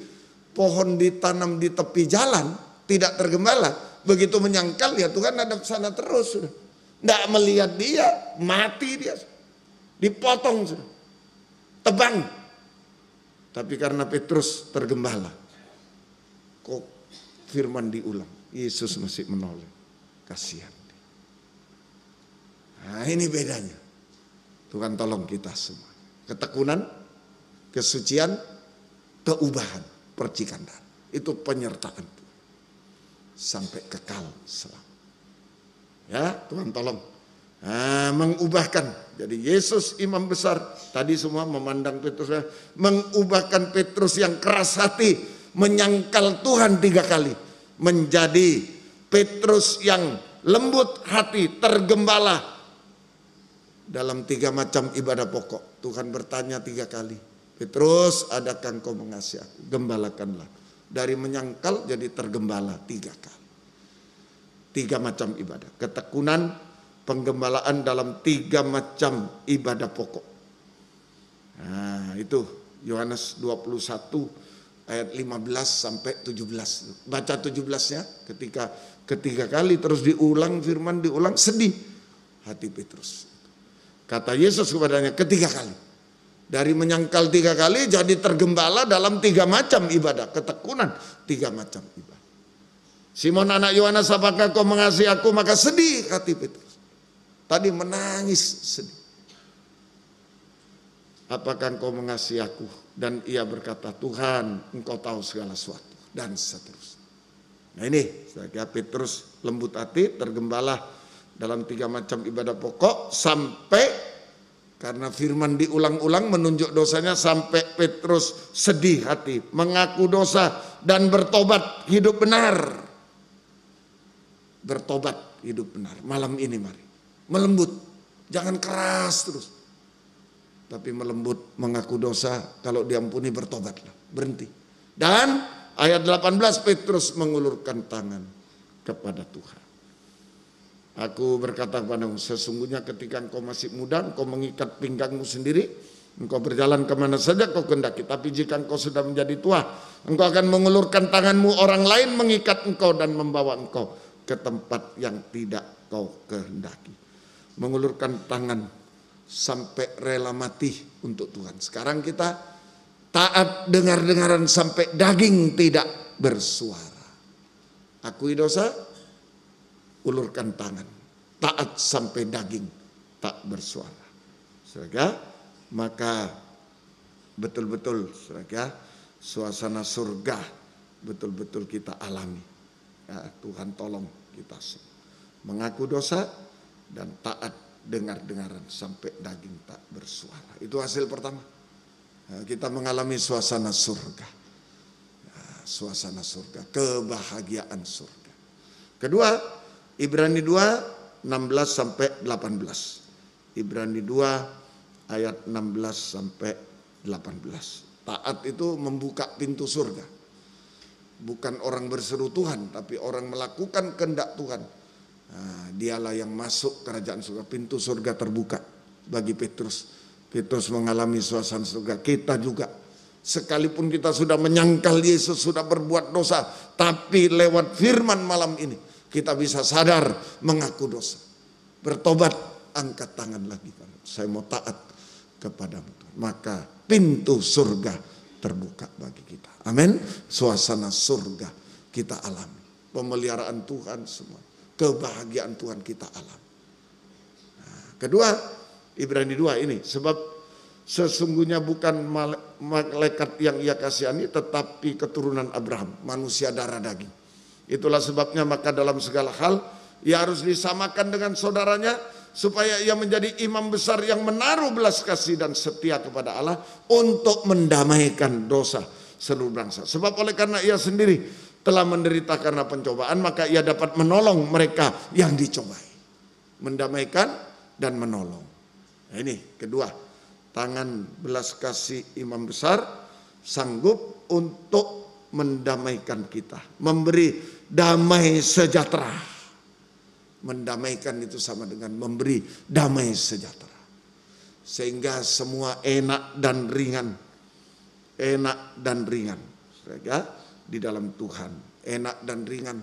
pohon ditanam di tepi jalan, tidak tergembala, begitu menyangkal ya Tuhan ada sana terus sudah. Tidak melihat dia, mati dia. Dipotong sudah. Tebang. Tapi karena Petrus tergembala, kok firman diulang, Yesus masih menoleh. Kasihan. Nah, ini bedanya. Tuhan tolong kita semua. Ketekunan, kesucian, keubahan, percikan darah. Itu penyertaan Tuhan. Sampai kekal selama. Ya, Tuhan tolong. Nah, mengubahkan. Jadi Yesus imam besar, tadi semua memandang Petrus, mengubahkan Petrus yang keras hati, menyangkal Tuhan 3 kali, menjadi Petrus yang lembut hati, tergembala dalam 3 macam ibadah pokok. Tuhan bertanya 3 kali, Petrus, adakah engkau mengasihi aku? Gembalakanlah. Dari menyangkal jadi tergembala 3 kali. 3 macam ibadah. Ketekunan penggembalaan dalam 3 macam ibadah pokok. Nah, itu Yohanes 21 ayat 15 sampai 17. Baca 17-nya, ketika ketiga kali terus diulang, firman diulang, sedih hati Petrus. Kata Yesus kepadanya ketiga kali. Dari menyangkal 3 kali jadi tergembala dalam 3 macam ibadah. Ketekunan 3 macam ibadah. Simon anak Yohanes, apakah kau mengasihi aku? Maka sedih hati Petrus. Tadi menangis sedih. Apakah engkau mengasihi aku? Dan ia berkata, Tuhan, engkau tahu segala sesuatu. Dan seterusnya. Nah ini, saya Petrus lembut hati, tergembala dalam 3 macam ibadah pokok, sampai karena firman diulang-ulang menunjuk dosanya, sampai Petrus sedih hati, mengaku dosa dan bertobat hidup benar. Bertobat hidup benar. Malam ini mari melembut, jangan keras terus, tapi melembut, mengaku dosa, kalau diampuni bertobatlah, berhenti. Dan ayat 18, Petrus mengulurkan tangan kepada Tuhan. Aku berkata kepadamu, sesungguhnya ketika engkau masih muda, engkau mengikat pinggangmu sendiri, engkau berjalan kemana saja kau kehendaki. Tapi jika engkau sudah menjadi tua, engkau akan mengulurkan tanganmu, orang lain mengikat engkau dan membawa engkau ke tempat yang tidak kau kehendaki. Mengulurkan tangan sampai rela mati untuk Tuhan. Sekarang kita taat dengar-dengaran sampai daging tidak bersuara. Akui dosa, ulurkan tangan. Taat sampai daging tak bersuara. Saudara, maka betul-betul saudara, suasana surga betul-betul kita alami. Ya, Tuhan tolong kita semua. Mengaku dosa dan taat dengar-dengaran sampai daging tak bersuara. Itu hasil pertama. Kita mengalami suasana surga. Suasana surga, kebahagiaan surga. Kedua, Ibrani 2 16 sampai 18. Ibrani 2 ayat 16 sampai 18. Taat itu membuka pintu surga. Bukan orang berseru Tuhan, tapi orang melakukan kehendak Tuhan. Nah, dialah yang masuk kerajaan surga. Pintu surga terbuka bagi Petrus. Petrus mengalami suasana surga. Kita juga, sekalipun kita sudah menyangkal Yesus, sudah berbuat dosa, tapi lewat firman malam ini kita bisa sadar, mengaku dosa, bertobat, angkat tangan lagi. Saya mau taat kepadamu. Maka pintu surga terbuka bagi kita. Amin. Suasana surga kita alami. Pemeliharaan Tuhan semua. Kebahagiaan Tuhan kita alami. Nah, kedua, Ibrani 2 ini. Sebab sesungguhnya bukan malaikat yang ia kasihani, tetapi keturunan Abraham, manusia darah daging. Itulah sebabnya maka dalam segala hal ia harus disamakan dengan saudaranya, supaya ia menjadi imam besar yang menaruh belas kasih dan setia kepada Allah untuk mendamaikan dosa seluruh bangsa. Sebab oleh karena ia sendiri telah menderita karena pencobaan, maka ia dapat menolong mereka yang dicobai. Mendamaikan dan menolong. Nah, ini kedua, tangan belas kasih imam besar sanggup untuk mendamaikan kita, memberi damai sejahtera. Mendamaikan itu sama dengan memberi damai sejahtera. Sehingga semua enak dan ringan. Enak dan ringan. Di dalam Tuhan. Enak dan ringan.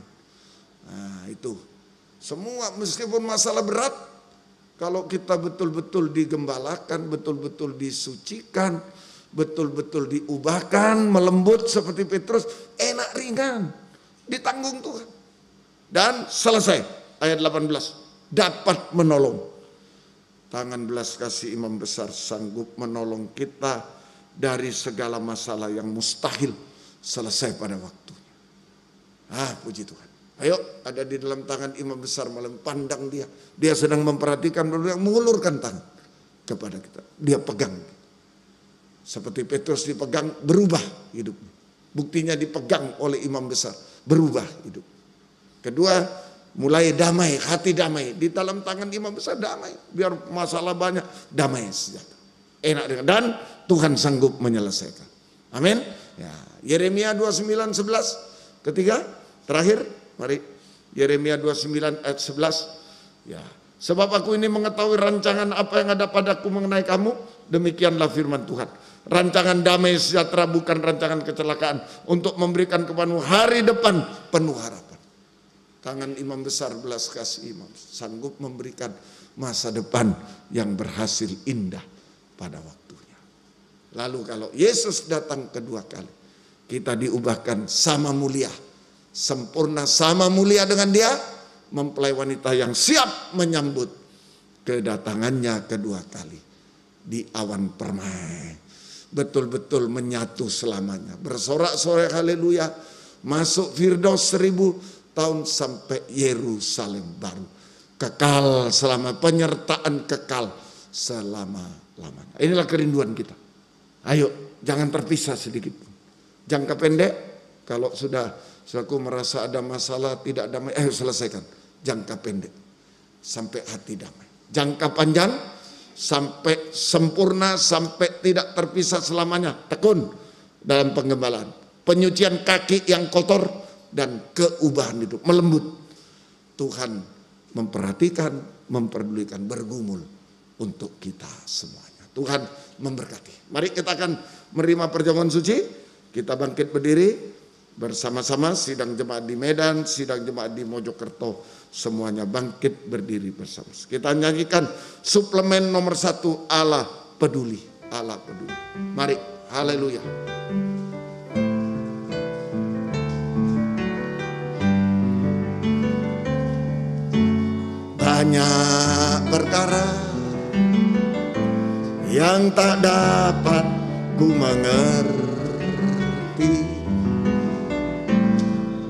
Nah, itu. Semua meskipun masalah berat. Kalau kita betul-betul digembalakan, betul-betul disucikan, betul-betul diubahkan, melembut seperti Petrus. Enak ringan. Ditanggung Tuhan. Dan selesai. Ayat 18, dapat menolong. Tangan belas kasih imam besar sanggup menolong kita dari segala masalah yang mustahil selesai pada waktunya. Puji Tuhan. Ayo, ada di dalam tangan imam besar, malam pandang dia. Dia sedang memperhatikan, mengulurkan tangan kepada kita. Dia pegang. Seperti Petrus dipegang, berubah hidupnya. Buktinya dipegang oleh imam besar, berubah hidup. Kedua, mulai damai, hati damai. Di dalam tangan imam besar damai. Biar masalah banyak, damai sejahtera. Enak dengan. Dan Tuhan sanggup menyelesaikan. Amin. Ya. Yeremia 29:11. Ketiga, terakhir, mari. Yeremia 29 ayat 11. Ya, sebab aku ini mengetahui rancangan apa yang ada padaku mengenai kamu, demikianlah firman Tuhan. Rancangan damai sejahtera, bukan rancangan kecelakaan, untuk memberikan kepadamu hari depan penuh harapan. Tangan imam besar, belas kasih imam, sanggup memberikan masa depan yang berhasil indah pada waktunya. Lalu kalau Yesus datang kedua kali, kita diubahkan sama mulia, sempurna sama mulia dengan dia, mempelai wanita yang siap menyambut kedatangannya kedua kali di awan permai. Betul-betul menyatu selamanya, bersorak-sorai haleluya, masuk Firdaus 1000 tahun sampai Yerusalem baru, kekal selama, penyertaan kekal selama-lamanya. Inilah kerinduan kita. Ayo, jangan terpisah sedikit pun. Jangka pendek, kalau sudah aku merasa ada masalah tidak damai, selesaikan. Jangka pendek sampai hati damai. Jangka panjang sampai sempurna, sampai tidak terpisah selamanya. Tekun dalam penggembalaan, penyucian kaki yang kotor, dan keubahan hidup, melembut. Tuhan memperhatikan, memperdulikan, bergumul untuk kita semuanya. Tuhan memberkati. Mari kita akan menerima perjamuan suci. Kita bangkit berdiri bersama-sama, sidang jemaat di Medan, sidang jemaat di Mojokerto, semuanya bangkit berdiri bersama. Kita nyanyikan suplemen nomor 1, Allah peduli. Allah peduli. Mari, haleluya. Banyak perkara yang tak dapat ku mengerti,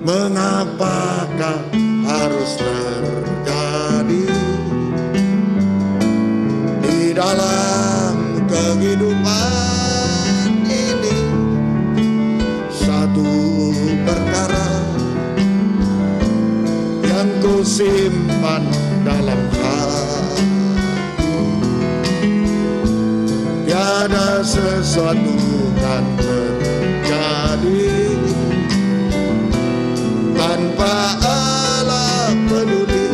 mengapakah harus terjadi di dalam kehidupan ini. Satu perkara yang ku simpan dalam hati, tiada sesuatu kan terjadi tanpa Allah peduli.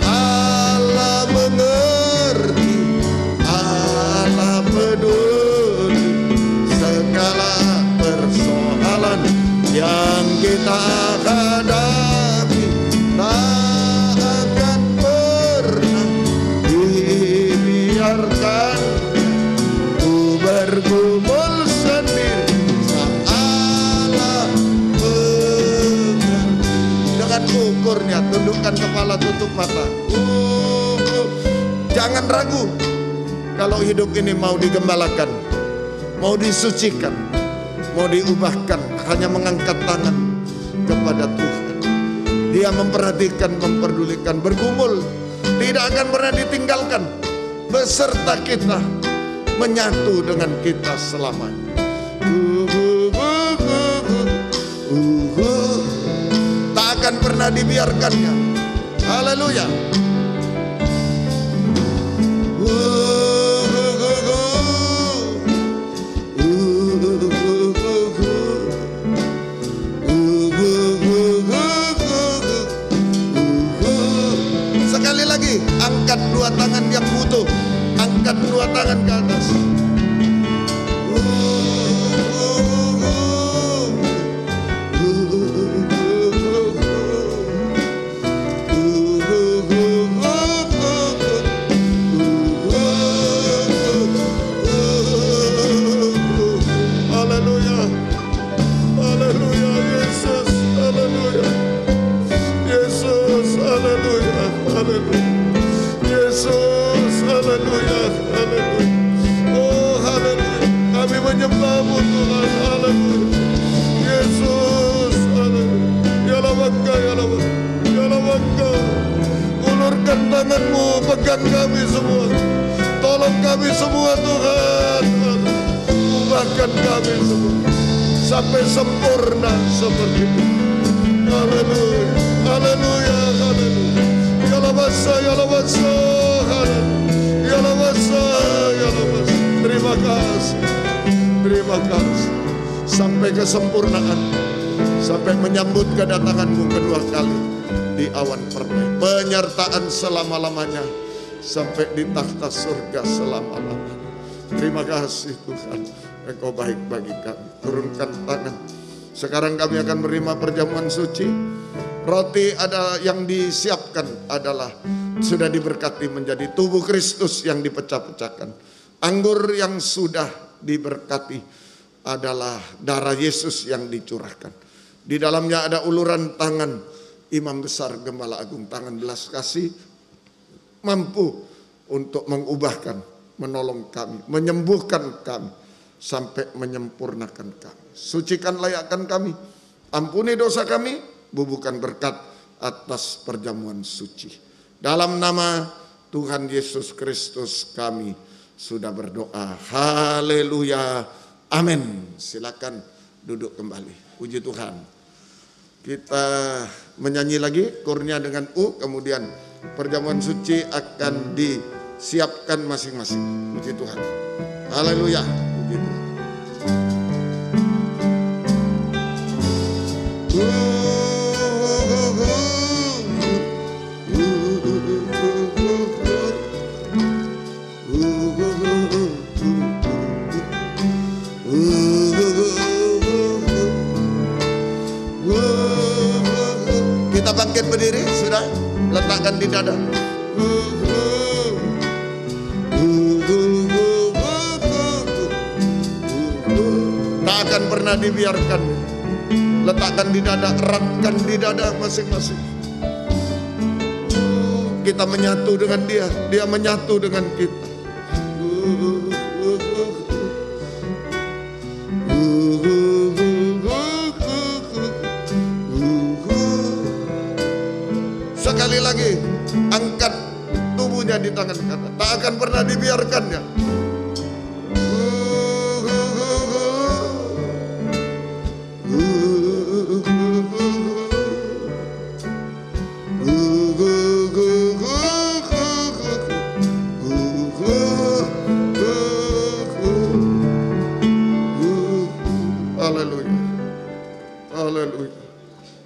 Allah mengerti, Allah peduli segala persoalan yang kita hadapi. Tak akan pernah dibiarkan ku bergumul sendiri. Allah mengerti. Dengan ukurnya, tundukkan kepala, tutup mata. Jangan ragu. Kalau hidup ini mau digembalakan, mau disucikan, mau diubahkan, hanya mengangkat tangan kepada Tuhan. Dia memperhatikan, memperdulikan, bergumul, tidak akan pernah ditinggalkan, beserta kita, menyatu dengan kita selamanya. Tak akan pernah dibiarkannya. Haleluya. Angkat dua tangan yang butuh, angkat dua tangan ke atas. Haleluya, haleluya, Yesus, haleluya, Yesus, haleluya, haleluya. Yesus, haleluya, haleluya. Oh, haleluya. Kami menyembah-Mu Tuhan, haleluya. Yesus, haleluya. Ya Bangga, ya Bangga, ya Bangga. Ulurkan tangan-Mu, pegang kami semua. Tolong kami semua Tuhan. Ubahkan kami semua sampai sempurna seperti itu. Haleluya, haleluya, haleluya. Ya Labasa, ya Labasa, ya Labasa, ya Labasa. Terima kasih, terima kasih. Sampai kesempurnaan, sampai menyambut kedatangan-Mu kedua kali di awan permai. Penyertaan selama-lamanya sampai di takhta surga selama-lamanya. Terima kasih Tuhan, Engkau baik bagi kami. Turunkan tangan. Sekarang kami akan menerima perjamuan suci. Roti ada yang disiapkan adalah sudah diberkati menjadi tubuh Kristus yang dipecah-pecahkan. Anggur yang sudah diberkati adalah darah Yesus yang dicurahkan. Di dalamnya ada uluran tangan Imam Besar Gembala Agung, tangan belas kasih, mampu untuk mengubahkan, menolong kami, menyembuhkan kami, sampai menyempurnakan kami. Sucikan, layakkan kami, ampuni dosa kami, bubuhkan berkat atas perjamuan suci. Dalam nama Tuhan Yesus Kristus kami sudah berdoa. Haleluya. Amin. Silakan duduk kembali. Puji Tuhan. Kita menyanyi lagi kurnia dengan U, kemudian perjamuan suci akan disiapkan masing-masing. Puji Tuhan. Haleluya. Puji Tuhan. Kita bangkit berdiri, sudah letakkan di dada. Tak akan pernah dibiarkan. Letakkan di dada, eratkan di dada masing-masing. Kita menyatu dengan dia, dia menyatu dengan kita. Sekali lagi, angkat tubuhnya di tangan kanan. Tak akan pernah dibiarkannya. Haleluya. Haleluya.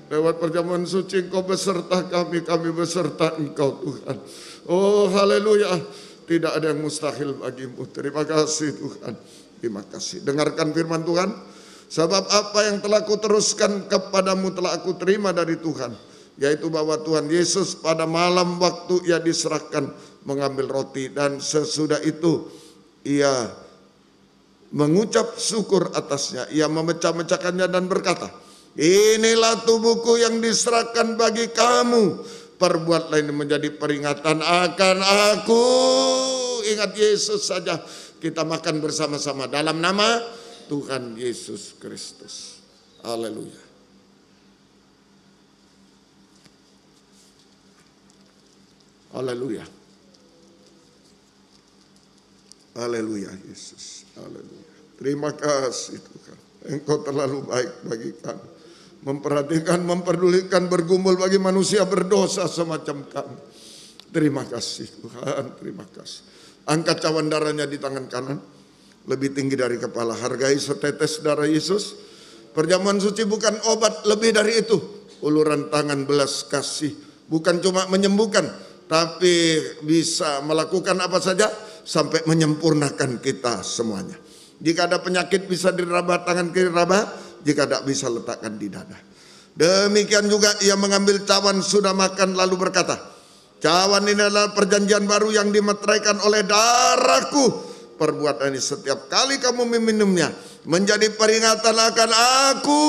Lewat perjamuan suci Engkau beserta kami, kami beserta Engkau Tuhan. Oh haleluya. Tidak ada yang mustahil bagimu. Terima kasih Tuhan. Terima kasih. Dengarkan firman Tuhan. Sebab apa yang telah kuteruskan kepadamu telah aku terima dari Tuhan. Yaitu bahwa Tuhan Yesus pada malam waktu ia diserahkan mengambil roti. Dan sesudah itu ia mengucap syukur atasnya. Ia memecah-mecahkannya dan berkata, inilah tubuhku yang diserahkan bagi kamu. Perbuatlah ini menjadi peringatan akan aku. Ingat Yesus saja. Kita makan bersama-sama dalam nama Tuhan Yesus Kristus. Haleluya. Haleluya. Haleluya Yesus. Haleluya. Terima kasih Tuhan. Engkau terlalu baik bagi kami. Memperhatikan, memperdulikan, bergumul bagi manusia berdosa semacam kami. Terima kasih Tuhan, terima kasih. Angkat cawan darahnya di tangan kanan, lebih tinggi dari kepala. Hargai setetes darah Yesus. Perjamuan suci bukan obat, lebih dari itu. Uluran tangan belas kasih. Bukan cuma menyembuhkan, tapi bisa melakukan apa saja sampai menyempurnakan kita semuanya. Jika ada penyakit bisa diraba, tangan kiri raba. Jika tidak bisa letakkan di dada. Demikian juga ia mengambil cawan sudah makan lalu berkata, cawan ini adalah perjanjian baru yang dimeteraikan oleh darahku. Perbuatan ini setiap kali kamu meminumnya menjadi peringatan akan aku.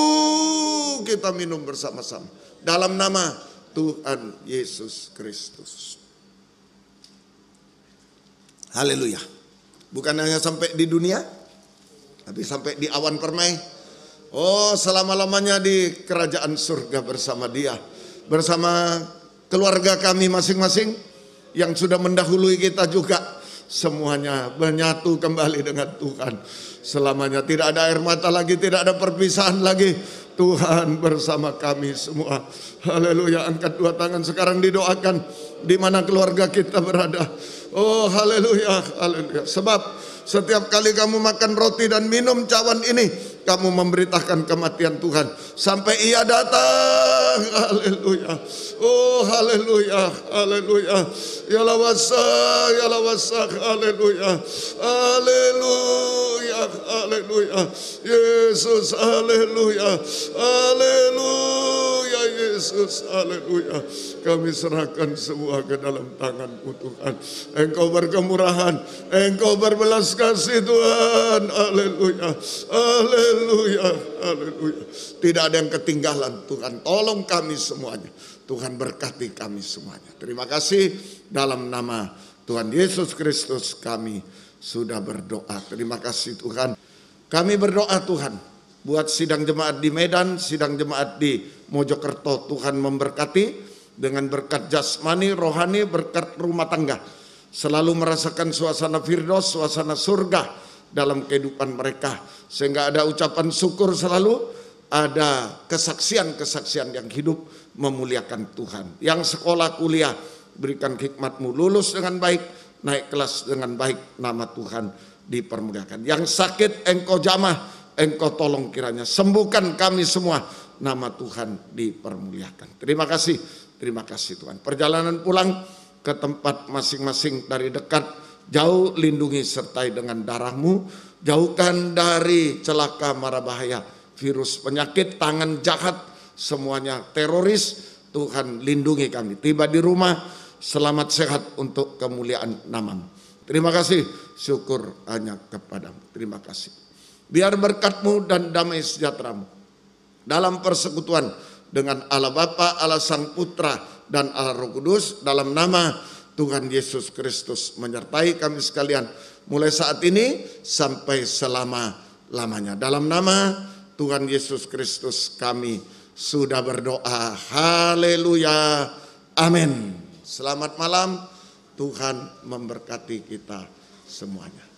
Kita minum bersama-sama dalam nama Tuhan Yesus Kristus. Haleluya. Bukan hanya sampai di dunia, tapi sampai di awan permai. Oh, selama-lamanya di kerajaan surga bersama dia. Bersama keluarga kami masing-masing yang sudah mendahului kita juga. Semuanya menyatu kembali dengan Tuhan. Selamanya tidak ada air mata lagi, tidak ada perpisahan lagi. Tuhan bersama kami semua. Haleluya. Angkat dua tangan sekarang, didoakan di mana keluarga kita berada. Oh haleluya, haleluya. Sebab setiap kali kamu makan roti dan minum cawan ini, kamu memberitakan kematian Tuhan sampai Ia datang. Haleluya. Oh haleluya, haleluya. Ya lawasa, ya lawasa. Haleluya, haleluya, haleluya. Yesus, haleluya, haleluya. Yesus, haleluya. Kami serahkan semua ke dalam tangan-Mu Tuhan. Engkau berkemurahan, Engkau berbelas kasih Tuhan. Haleluya, haleluya, haleluya. Tidak ada yang ketinggalan Tuhan. Tolong kami semuanya. Tuhan berkati kami semuanya. Terima kasih, dalam nama Tuhan Yesus Kristus kami sudah berdoa. Terima kasih Tuhan. Kami berdoa Tuhan buat sidang jemaat di Medan, sidang jemaat di Mojokerto. Tuhan memberkati dengan berkat jasmani, rohani, berkat rumah tangga. Selalu merasakan suasana firdaus, suasana surga dalam kehidupan mereka. Sehingga ada ucapan syukur selalu, ada kesaksian-kesaksian yang hidup memuliakan Tuhan. Yang sekolah kuliah, berikan hikmat-Mu, lulus dengan baik, naik kelas dengan baik, nama Tuhan dipermuliakan. Yang sakit Engkau jamah, Engkau tolong kiranya. Sembuhkan kami semua, nama Tuhan dipermuliakan. Terima kasih Tuhan. Perjalanan pulang ke tempat masing-masing dari dekat, jauh, lindungi sertai dengan darah-Mu. Jauhkan dari celaka mara bahaya, virus penyakit, tangan jahat, semuanya teroris. Tuhan lindungi kami. Tiba di rumah, selamat sehat untuk kemuliaan nama-Mu. Terima kasih, syukur hanya kepadamu. Terima kasih. Biar berkat-Mu dan damai sejahtera-Mu dalam persekutuan dengan Allah Bapa, Allah Sang Putra, dan Allah Roh Kudus, dalam nama Tuhan Yesus Kristus menyertai kami sekalian mulai saat ini sampai selama-lamanya. Dalam nama Tuhan Yesus Kristus kami sudah berdoa. Haleluya. Amin. Selamat malam. Tuhan memberkati kita semuanya.